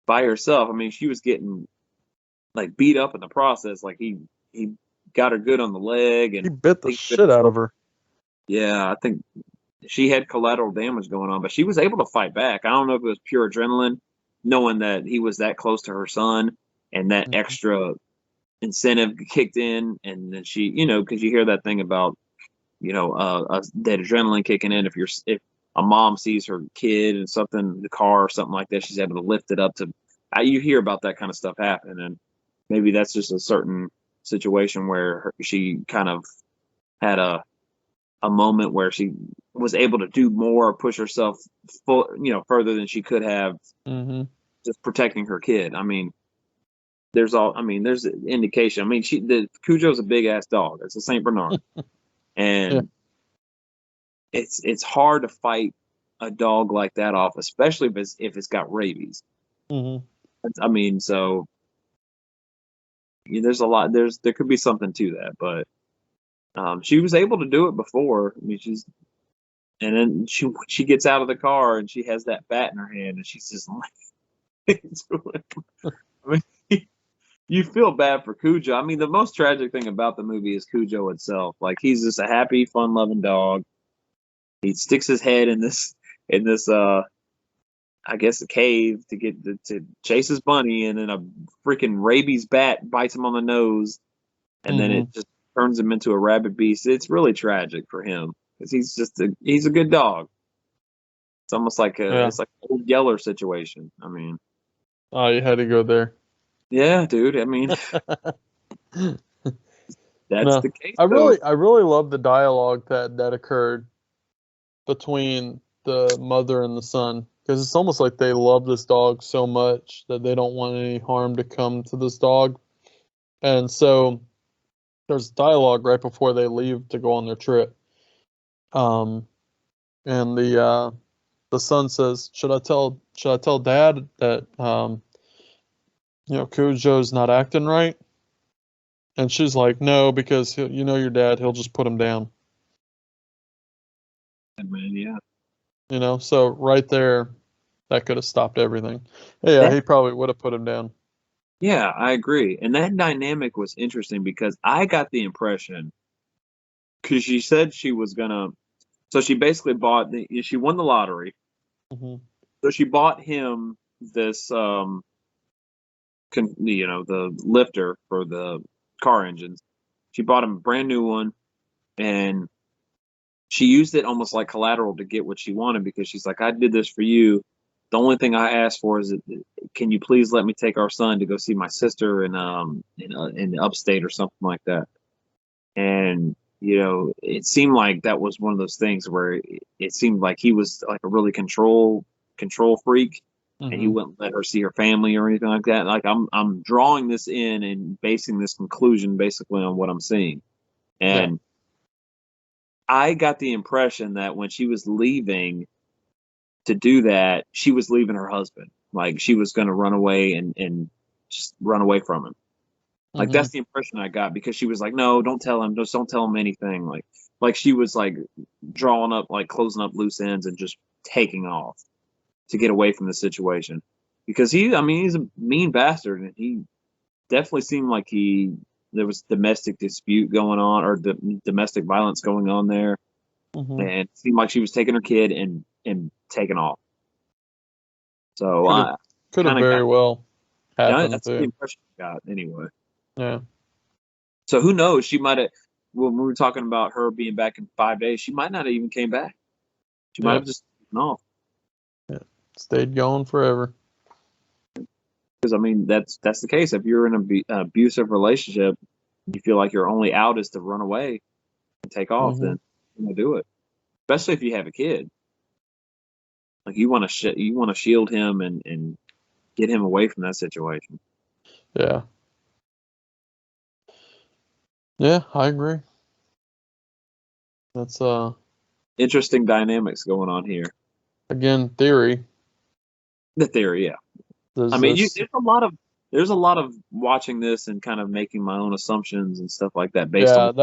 by herself. I mean, she was getting like beat up in the process. Like he got her good on the leg, and He bit the shit out of her. Yeah, I think she had collateral damage going on, but she was able to fight back. I don't know if it was pure adrenaline, knowing that he was that close to her son, and that extra incentive kicked in, and then she, because you hear that thing about, that adrenaline kicking in if a mom sees her kid in something, the car or something like that, she's able to lift it up to. You hear about that kind of stuff happen, and maybe that's just a certain situation where she kind of had a moment where she was able to do more, push herself further than she could have, just protecting her kid. I mean, there's indication. I mean, Cujo's a big ass dog. It's a Saint Bernard, and it's hard to fight a dog like that off, especially if it's got rabies. I mean, so there's a lot. There could be something to that, but she was able to do it before. I mean, and then she gets out of the car and she has that bat in her hand and she's just like, I mean, you feel bad for Cujo. I mean, the most tragic thing about the movie is Cujo itself. Like, he's just a happy, fun-loving dog. He sticks his head in this I guess a cave to chase his bunny, and then a freaking rabies bat bites him on the nose, and then it just turns him into a rabid beast. It's really tragic for him because he's a good dog. It's almost like Yeah. it's like an old Yeller situation. I mean, Oh, you had to go there. yeah, dude. I mean, that's No, the case though. I really love the dialogue that occurred between the mother and the son, because it's almost like they love this dog so much that they don't want any harm to come to this dog. And so there's dialogue right before they leave to go on their trip. Um, and the son says, should I tell Dad that Cujo's not acting right?" And she's like, "No, because your dad, he'll just put him down." Man, yeah. So right there, that could have stopped everything. Yeah, That he probably would have put him down. Yeah, I agree. And that dynamic was interesting because I got the impression, because she said she was gonna, so she basically she won the lottery. Hmm. So she bought him this, the lifter for the car engines. She bought him a brand new one, and she used it almost like collateral to get what she wanted, because she's like, I did this for you. The only thing I asked for is, can you please let me take our son to go see my sister in the upstate or something like that. And it seemed like that was one of those things where it seemed like he was like a really control freak, and he Hmm. wouldn't let her see her family or anything like that. Like, I'm drawing this in and basing this conclusion basically on what I'm seeing. Yeah. And I got the impression that when she was leaving to do that, she was leaving her husband. Like, she was going to run away and just run away from him. Like, Hmm. that's the impression I got, because she was like, "No, don't tell him. Just don't tell him anything." Like she was like drawing up, like closing up loose ends and just taking off to get away from the situation. Because I mean, he's a mean bastard, and he definitely seemed like there was domestic dispute going on, or domestic violence going on there, Hmm. and it seemed like she was taking her kid and taking off. So Could have I could have kind of very got, well yeah, happened that's the too. impression I got anyway. Yeah. So who knows? She might have. When we were talking about her being back in 5 days, she might not have even came back. She might Yeah. have just taken off. Yeah. Stayed going forever. Because I mean, that's the case. If you're in an abusive relationship, you feel like your only out is to run away and take off. Hmm. Then do it. Especially if you have a kid. Like, you want to you want to shield him and get him away from that situation. Yeah. Yeah, I agree. That's Interesting dynamics going on here. again theory. The theory, yeah. I There's mean, this. there's a lot of watching this and kind of making my own assumptions and stuff like that based on.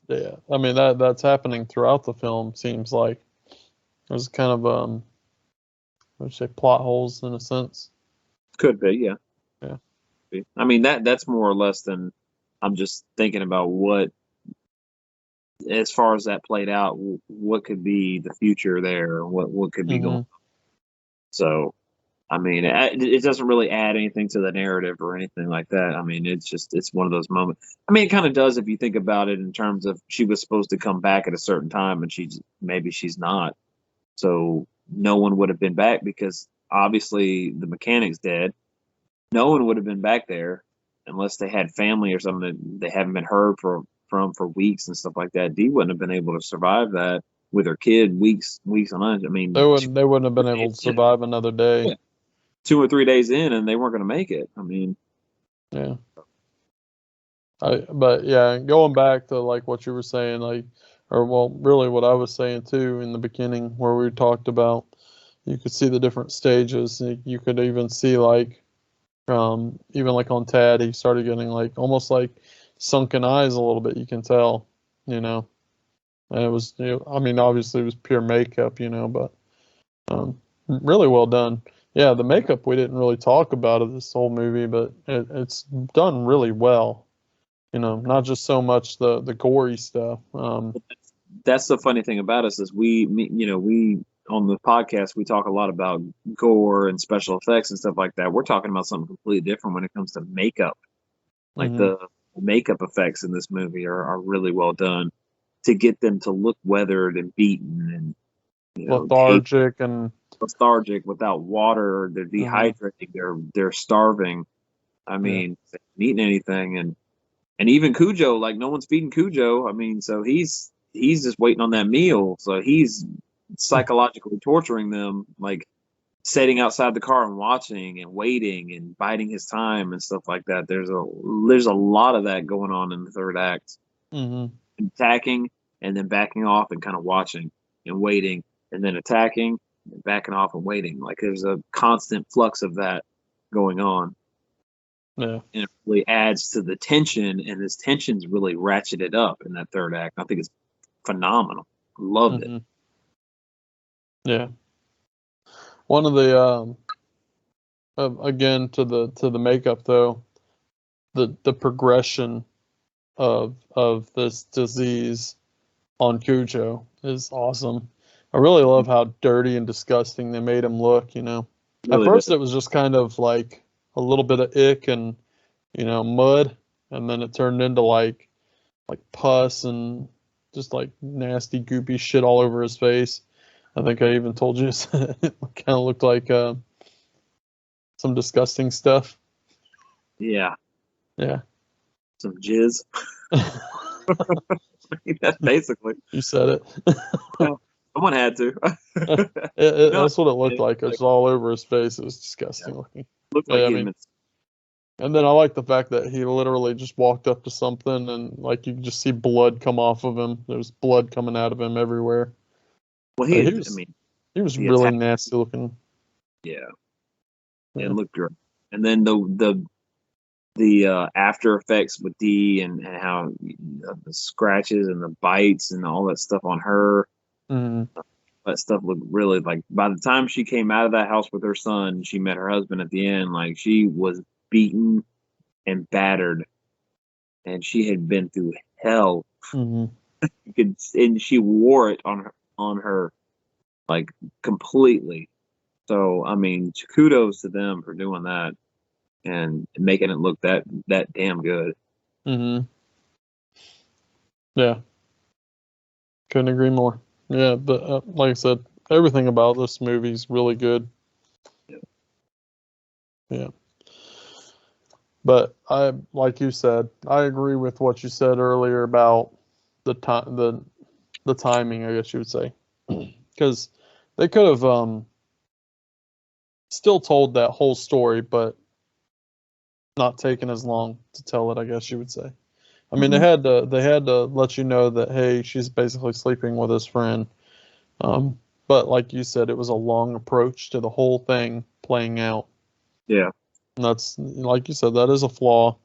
Yeah. I mean that's happening throughout the film. Seems like there's kind of what would you say, plot holes in a sense. Could be, yeah. Yeah. I mean, that's more or less than, I'm just thinking about what, as far as that played out, what could be the future there, what could be going. Hmm. So, I mean, it doesn't really add anything to the narrative or anything like that. I mean, it's one of those moments. I mean, it kind of does if you think about it in terms of, she was supposed to come back at a certain time, and maybe she's not. So no one would have been back, because obviously the mechanic's dead. No one would have been back there unless they had family or something that they haven't been heard from for weeks and stuff like that. Dee wouldn't have been able to survive that with her kid weeks on end. I mean, They wouldn't have been able to survive another day. yeah, 2 or 3 days in, and they weren't going to make it. I mean, Yeah. But yeah, going back to like what you were saying, like, or well, really what I was saying too in the beginning, where we talked about, you could see the different stages. You could even see like, even like on Tad, he started getting like almost like sunken eyes a little bit. You can tell, you know, and it was, I mean, obviously it was pure makeup, but really well done. Yeah, the makeup we didn't really talk about it this whole movie, but it's done really well. Not just so much the gory stuff. that's the funny thing about us is we on the podcast, we talk a lot about gore and special effects and stuff like that. We're talking about something completely different when it comes to makeup. Like, Hmm. the makeup effects in this movie are really well done to get them to look weathered and beaten and tape. Lethargic and lethargic, without water. They're dehydrated. They're starving. I mean, they haven't eaten anything, and even Cujo, like no one's feeding Cujo. I mean, so he's just waiting on that meal. So he's psychologically torturing them, like sitting outside the car and watching and waiting and biding his time and stuff like that. There's a lot of that going on in the third act. Attacking and then backing off and kind of watching and waiting and then attacking and backing off and waiting. Like there's a constant flux of that going on. Yeah. And it really adds to the tension, and this tension's really ratcheted up in that third act. I think it's phenomenal. Loved it. Yeah. One of the again to the makeup though, the progression of this disease on Cujo is awesome. I really love how dirty and disgusting they made him look, you know. Really At first did. it was just kind of like a little bit of ick and, you know, mud, and then it turned into like pus and just like nasty goopy shit all over his face. I think I even told you it kind of looked like some disgusting stuff. Yeah. Yeah. Some jizz. That's basically. You said it. Someone had to. That's what it looked like. It's all over his face. It was disgusting looking. Looked like Yeah, I he mean, had and then I like the fact that he literally just walked up to something and like you could just see blood come off of him. There's blood coming out of him everywhere. well, He I was mean, he was the really attack- nasty looking. yeah, Yeah. it looked great. And then the after effects with Dee and how the scratches and the bites and all that stuff on her, Mhm. that stuff looked really like by the time she came out of that house with her son, she met her husband at the end, like she was beaten and battered, and she had been through hell. Mhm. You could, and she wore it on her like completely. So I mean, kudos to them for doing that and making it look that damn good. Mhm. Yeah. Couldn't agree more. Yeah, but like I said, everything about this movie is really good. Yeah. But like you said, I agree with what you said earlier about the time, the timing, I guess you would say, because they could have still told that whole story, but not taken as long to tell it, I guess you would say. I mean, they had to let you know that hey, she's basically sleeping with his friend. But like you said, it was a long approach to the whole thing playing out. Yeah. And that's like you said, that is a flaw.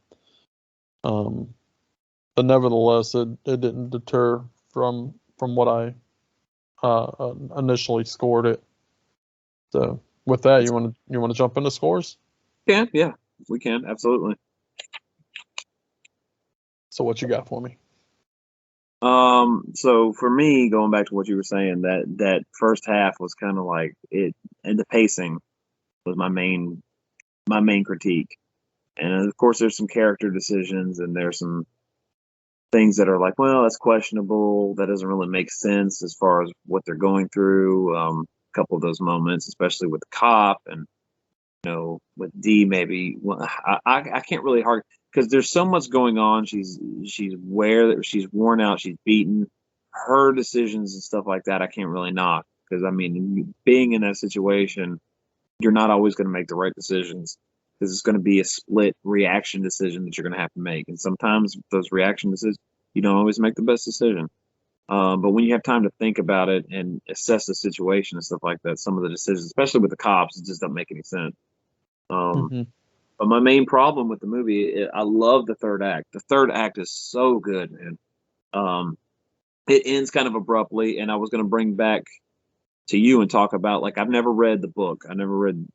But nevertheless, it didn't deter from what I initially scored it. So with that, you want to jump into scores? Yeah, we can absolutely. So what you got for me? So for me, going back to what you were saying, that first half was kind of like it, and the pacing was my main critique. And of course, there's some character decisions, and there's some things that are like, well, that's questionable. That doesn't really make sense as far as what they're going through. A couple of those moments, especially with the cop, and with Dee, maybe. Well, I can't really hard because there's so much going on. She's worn out, she's beaten. Her decisions and stuff like that, I can't really knock because I mean, being in that situation, you're not always going to make the right decisions because it's going to be a split reaction decision that you're going to have to make, and sometimes those reaction decisions you don't always make the best decision. But when you have time to think about it and assess the situation and stuff like that, some of the decisions, especially with the cops, it just don't make any sense. Mm-hmm. But my main problem with the movie, I love the third act. The third act is so good, man. It ends kind of abruptly, and I was going to bring back to you and talk about like I've never read the book. I never read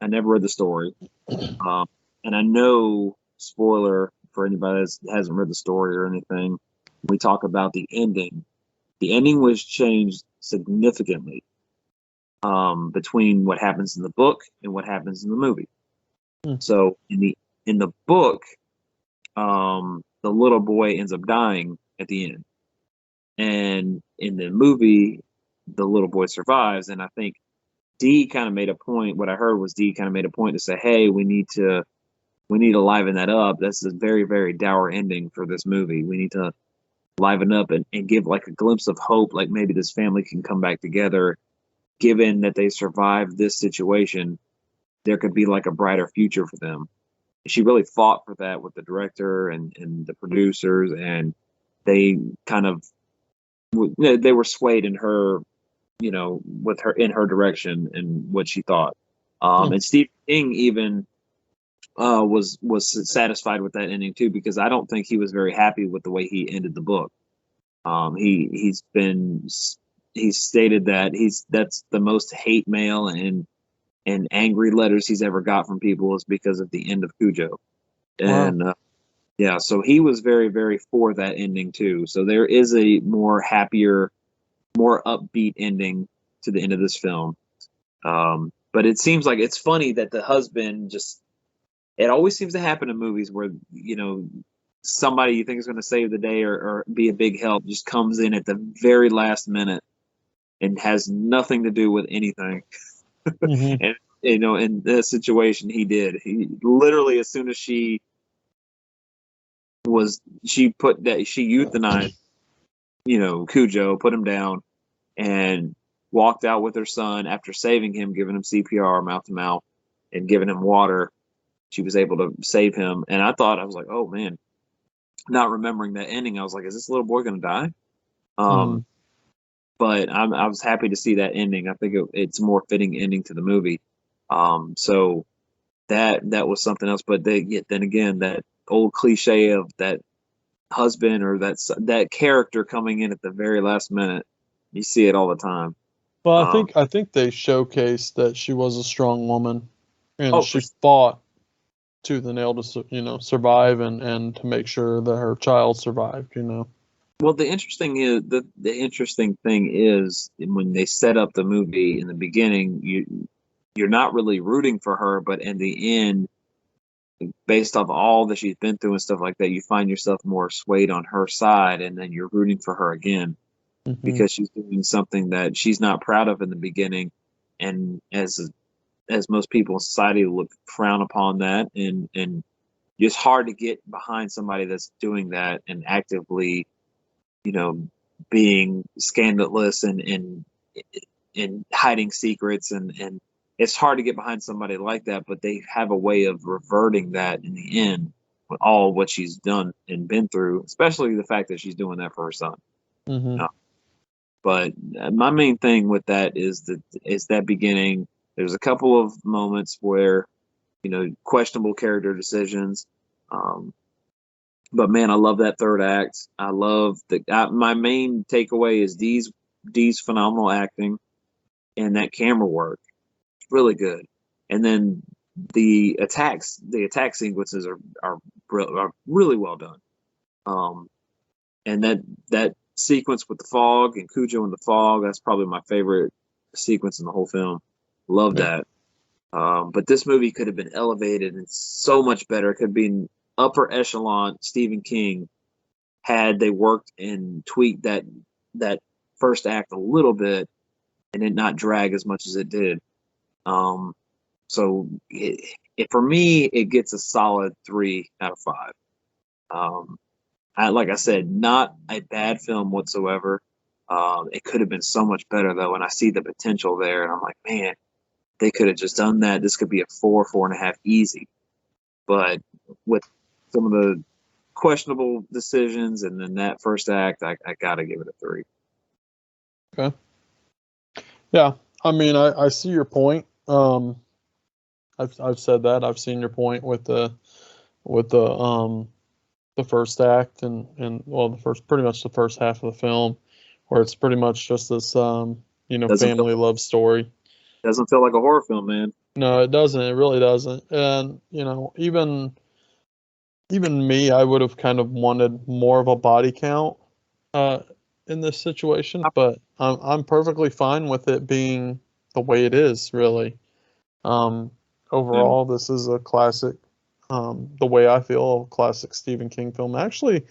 the story, and I know spoiler for anybody that hasn't read the story or anything. We talk about the ending. The ending was changed significantly between what happens in the book and what happens in the movie. So in the book, the little boy ends up dying at the end, and in the movie, the little boy survives. And I think Dee kind of made a point. What I heard was Dee kind of made a point to say, "Hey, we need to liven that up. That's a very, very dour ending for this movie. We need to liven up and give like a glimpse of hope, like maybe this family can come back together, given that they survived this situation. There could be like a brighter future for them." She really fought for that with the director and the producers, and they kind of they were swayed in her, with her in her direction and what she thought. And Stephen King even was satisfied with that ending too, because I don't think he was very happy with the way he ended the book. He's stated that that's the most hate mail and angry letters he's ever got from people is because of the end of Cujo. And yeah, so he was very, very for that ending too. So there is a more happier, more upbeat ending to the end of this film. But it seems like it's funny that the husband it always seems to happen in movies where, somebody you think is going to save the day or be a big help just comes in at the very last minute and has nothing to do with anything. Mm-hmm. And in this situation, he did. He literally, as soon as she euthanized, Cujo, put him down, and walked out with her son after saving him, giving him CPR, mouth to mouth, and giving him water. She was able to save him, and I was like, oh man, not remembering that ending. I was like, is this little boy going to die? But I was happy to see that ending. I think it's a more fitting ending to the movie. So that was something else. But then again, that old cliche of that husband or that character coming in at the very last minute, you see it all the time. Well, I think they showcased that she was a strong woman, and she fought tooth and nail to survive and to make sure that her child survived. Well, the interesting thing is when they set up the movie in the beginning, you're not really rooting for her, but in the end, based off all that she's been through and stuff like that, you find yourself more swayed on her side, and then you're rooting for her again because she's doing something that she's not proud of in the beginning, and as most people in society look frown upon that, and it's hard to get behind somebody that's doing that and actively, being scandalous and hiding secrets, and it's hard to get behind somebody like that, but they have a way of reverting that in the end with all what she's done and been through, especially the fact that she's doing that for her son. But my main thing with that is that beginning. There's a couple of moments where, questionable character decisions. But man, I love that third act. I love my main takeaway is Dee's phenomenal acting and that camera work. It's really good. And then the attack sequences are really well done. And that sequence with the fog and Cujo in the fog, that's probably my favorite sequence in the whole film. Love that. But this movie could have been elevated and so much better. It could be upper echelon Stephen King had they worked and tweaked that first act a little bit and it not drag as much as it did. So for me, it gets a solid 3 out of 5. Like I said, not a bad film whatsoever. It could have been so much better though, and I see the potential there, and I'm like, man, they could have just done that. This could be a 4.5 easy. But with some of the questionable decisions and then that first act, I gotta give it a 3. Okay. Yeah, I mean, I see your point. I've said that. I've seen your point with the first act and pretty much the first half of the film, where it's pretty much just this family love story. Doesn't feel like a horror film, man. No, it doesn't. It really doesn't. And even me, I would have kind of wanted more of a body count in this situation, but I'm perfectly fine with it being the way it is. Really, overall, This is a classic. The way I feel, a classic Stephen King film. Actually,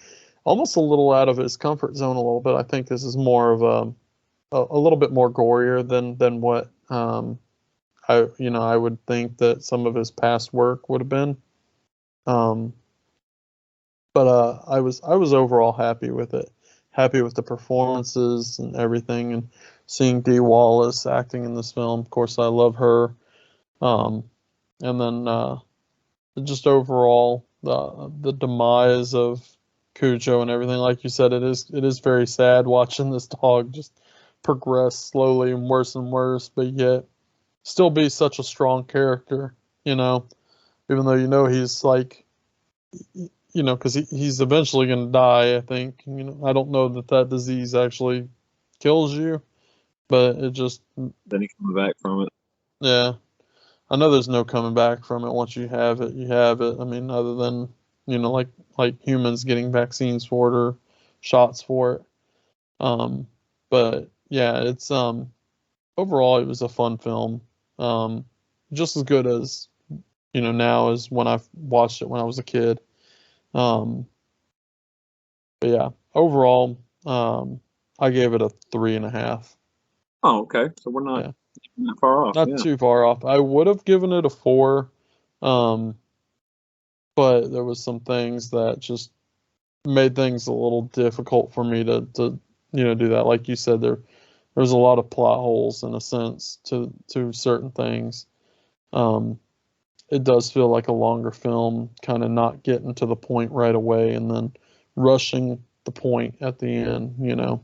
almost a little out of his comfort zone a little bit. I think this is more of a little bit more gorier than what I would think that some of his past work would have been. Um, but I was overall happy with it, happy with the performances and everything, and seeing Dee Wallace acting in this film. Of course, I love her. Um, and then just overall the demise of Cujo and everything. Like you said, it is very sad watching this dog just progress slowly and worse, but yet still be such a strong character. Even though he's like, because he's eventually going to die. I think. I don't know that disease actually kills you, but it just, Then he comes back from it. yeah. I know there's no coming back from it. Once you have it, you have it. I mean, other than like humans getting vaccines for it or shots for it. But yeah, it's overall it was a fun film. Just as good as now as when I watched it when I was a kid. Um, but yeah, overall, I gave it a 3.5. Oh, okay. So we're not not far off. Not Yeah. too far off. I would have given it a 4. Um, but there was some things that just made things a little difficult for me to do that. Like you said, there's a lot of plot holes in a sense to certain things. It does feel like a longer film, kind of not getting to the point right away and then rushing the point at the end.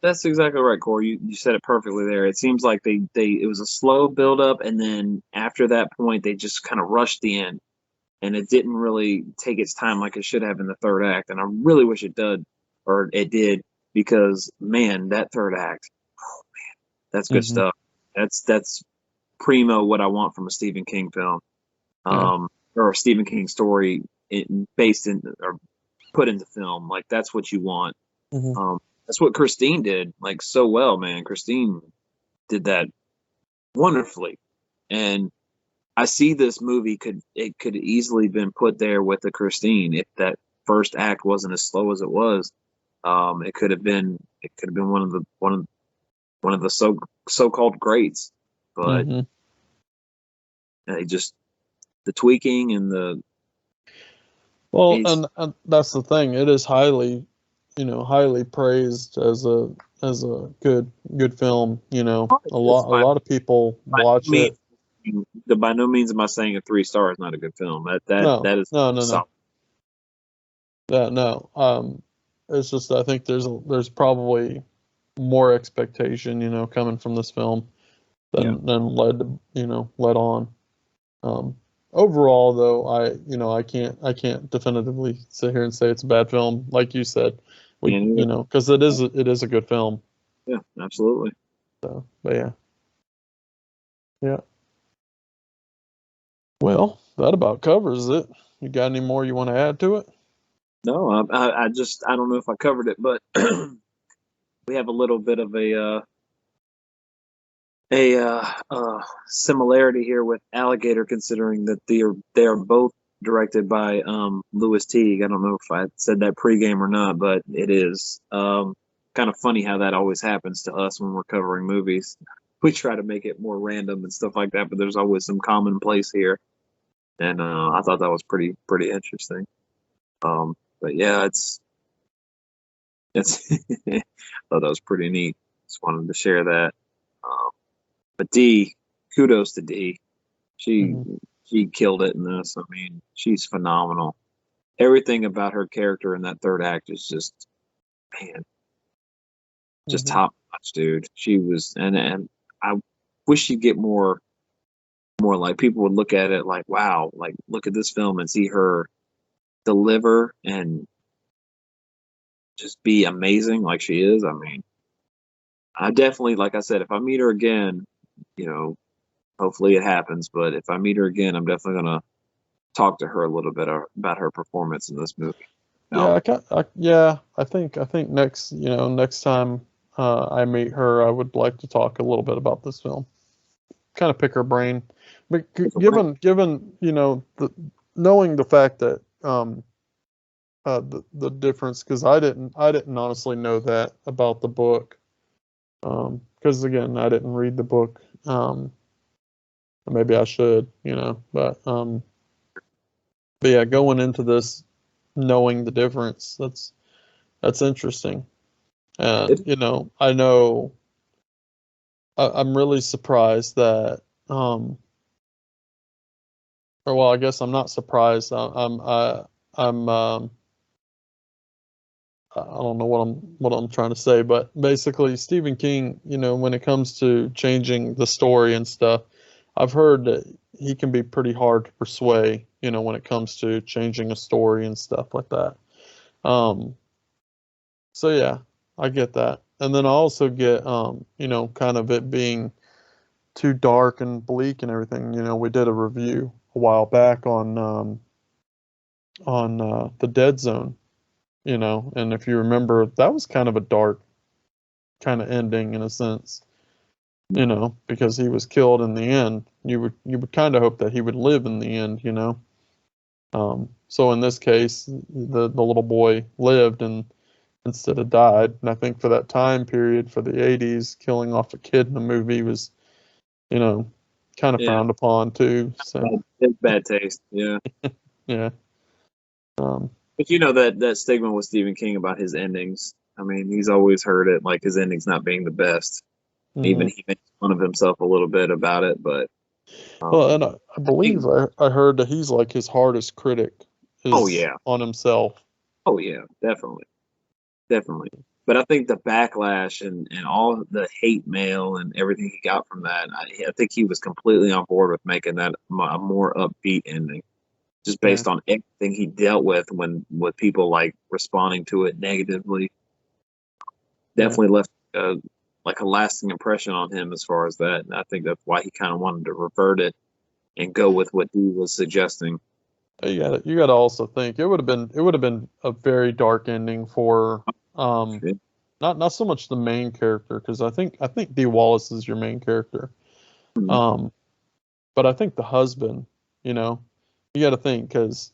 That's exactly right, Corey. You said it perfectly there. It seems like it was a slow build up, and then after that point, they just kind of rushed the end, and it didn't really take its time like it should have in the third act. And I really wish it did, or it did, because man, that third act, that's good Mhm. stuff. That's primo what I want from a Stephen King film, or a Stephen King story based in or put into film. Like that's what you want. Mhm. That's what Christine did like so well, man. Christine did that wonderfully, and I see this movie could easily been put there with the Christine if that first act wasn't as slow as it was. It could have been one of the so-called greats, but Mhm. they just the tweaking and the Well, it's and that's the thing. It is highly praised as a good film. it's A lot of people by no watch means it. by no means am I saying a 3 star is not a good film. No, That is no, no, no. solid. Yeah, no. It's just I think there's probably more expectation, coming from this film Yeah. than led on. Um, Overall, though, I can't definitively sit here and say it's a bad film, like you said. Yeah, Because it is a good film. yeah, absolutely. So, but yeah, yeah. Well, that about covers it. You got any more you want to add to it? No, I don't know if I covered it, but we have a little bit of a similarity here with Alligator, considering that they are both directed by Louis Teague. I don't know if I said that pregame or not, but it is kind of funny how that always happens to us when we're covering movies. We try to make it more random and stuff like that, but there's always some commonplace here, and I thought that was pretty interesting. But yeah, it's I thought that was pretty neat. Just wanted to share that. Um, but Dee, kudos to Dee. She Mhm. she killed it in this. I mean, she's phenomenal. Everything about her character in that third act is just man, just Mhm. top notch, dude. She was, and I wish she'd get more like people would look at it like, wow, like look at this film and see her deliver and just be amazing like she is. I mean, I definitely, like I said, if I meet her again, you know, hopefully it happens. But if I meet her again, I'm definitely gonna talk to her a little bit about her performance in this movie. Yeah, Now, I think next time I meet her, I would like to talk a little bit about this film. Kind of pick her brain. But given knowing the fact that the difference, because I didn't honestly know that about the book, because again I didn't read the book, Maybe I should, but yeah, going into this knowing the difference, that's interesting. And It, I know I'm really surprised that or well, I guess I'm not surprised. I'm I don't know what I'm trying to say, but basically Stephen King, when it comes to changing the story and stuff, I've heard that he can be pretty hard to persuade, when it comes to changing a story and stuff like that. Um, so yeah, I get that. And then I also get kind of it being too dark and bleak and everything. We did a review a while back on the Dead Zone, and if you remember, that was kind of a dark kind of ending in a sense, because he was killed in the end. You would kind of hope that he would live in the end. So in this case, the little boy lived and instead of died. And I think for that time period, for the 80s, killing off a kid in a movie was, kind of yeah, frowned upon too. So it's bad taste. Yeah, yeah. Um, but that stigma with Stephen King about his endings. I mean, he's always heard it like his endings not being the best. Even mhm. he makes fun of himself a little bit about it, but Well, um, and I I think, believe I heard that he's like his hardest critic oh is yeah, on himself. oh yeah, definitely, definitely. But I think the backlash and all the hate mail and everything he got from that, I think he was completely on board with making that a more upbeat ending, just Yeah, based on everything he dealt with with people like responding to it negatively. yeah. Definitely left like a lasting impression on him as far as that. And I think that's why he kind of wanted to revert it and go with what he was suggesting. You got to also think it would have been a very dark ending for um not so much the main character, because I think Dee Wallace is your main character. Mhm. Um, but I think the husband, you know, you got to think, because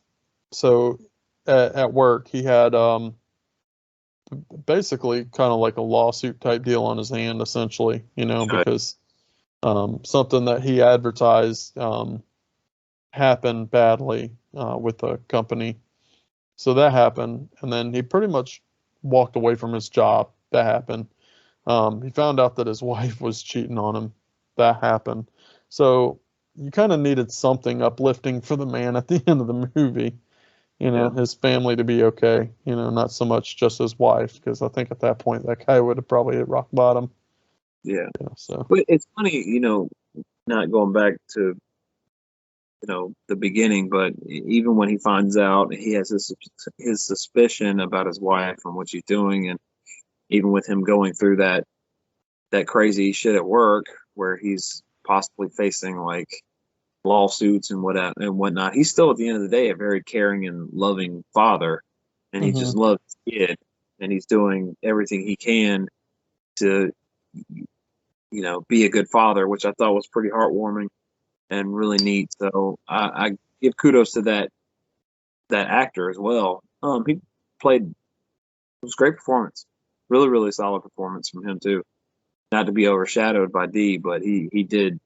so at work he had basically kind of like a lawsuit type deal on his hand, essentially, Right. because something that he advertised happened badly with a company. So that happened, and then he pretty much walked away from his job. That happened. He found out that his wife was cheating on him. That happened. So you kind of needed something uplifting for the man at the end of the movie. Yeah. His family to be okay. Not so much just his wife, because I think at that point that guy would have probably hit rock bottom. Yeah. So But it's funny, not going back to, the beginning, but even when he finds out, he has his suspicion about his wife and what she's doing, and even with him going through that crazy shit at work where he's possibly facing like lawsuits and whatnot, he's still at the end of the day a very caring and loving father, and he hmm just loves his kid, and he's doing everything he can to be a good father, which I thought was pretty heartwarming and really neat. So I give kudos to that actor as well. He played it was a great performance, really really solid performance from him too. Not to be overshadowed by D, but he did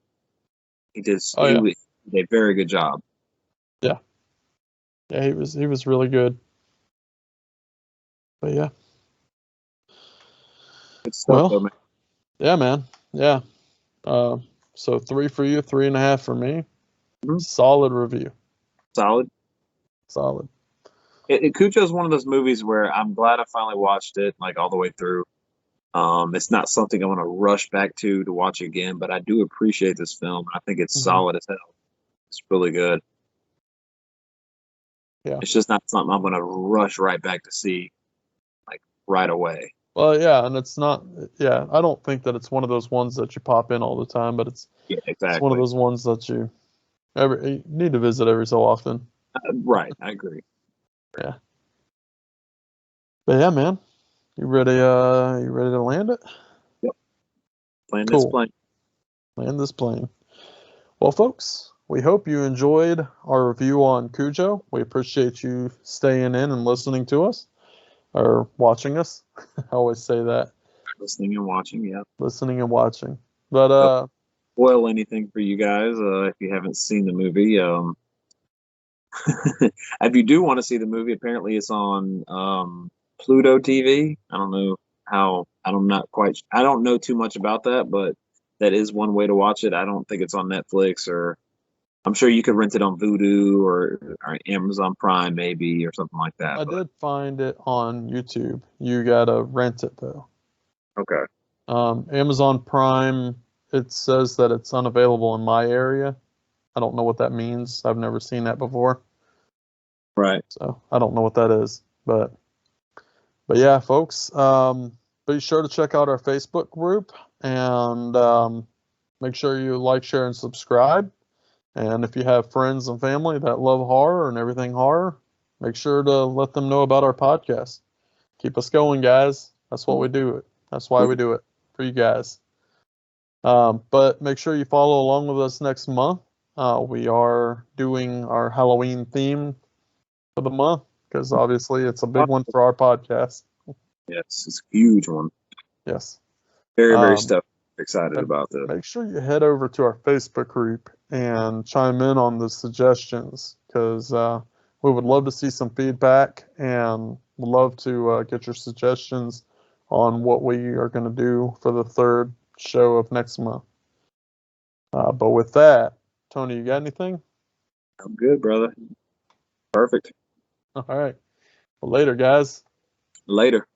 Oh yeah, he did a very good job. yeah, yeah. He was really good. But yeah, Good stuff though, well, man. yeah, man, yeah. Uh, so 3 for you, 3.5 for me. Mhm. Solid review. Solid. Solid. Cujo is one of those movies where I'm glad I finally watched it like all the way through. It's not something I want to rush back to watch again, but I do appreciate this film. I think it's hmm solid as hell. It's really good. Yeah. It's just not something I'm going to rush right back to see like right away. Well, yeah, and it's not. Yeah, I don't think that it's one of those ones that you pop in all the time, but Yeah, it's one of exactly. those ones that you need to visit every so often. Right, I agree. Yeah. But yeah, man, you ready to land it? Yep. Playing this Cool. plane. Land this plane. Well, folks, we hope you enjoyed our review on Cujo. We appreciate you staying in and listening to us or watching us. I always say that, Listening and watching. Yeah. listening and watching. But Yep. spoil anything for you guys if you haven't seen the movie. If you do want to see the movie, apparently it's on Pluto TV. I don't know how. I don't know too much about that, but that is one way to watch it. I don't think it's on Netflix, or I'm sure you could rent it on Vudu or Amazon Prime maybe or something like that. I did find it on YouTube. You gotta rent it though. Okay. Amazon Prime, it says that it's unavailable in my area. I don't know what that means. I've never seen that before. Right. So I don't know what that is. But yeah, folks, be sure to check out our Facebook group and make sure you like, share, and subscribe. And if you have friends and family that love horror and everything horror, make sure to let them know about our podcast. Keep us going, guys. That's what we do. That's why we do it, for you guys. But make sure you follow along with us next month. We are doing our Halloween theme for the month because obviously it's a big one for our podcast. Yes, it's a huge one. Yes. Very excited about this. Make sure you head over to our Facebook group and chime in on the suggestions because we would love to see some feedback and would love to get your suggestions on what we are going to do for the third show of next month. But with that, Tony, you got anything? I'm good, brother. Perfect. All right. Well, later, guys. Later.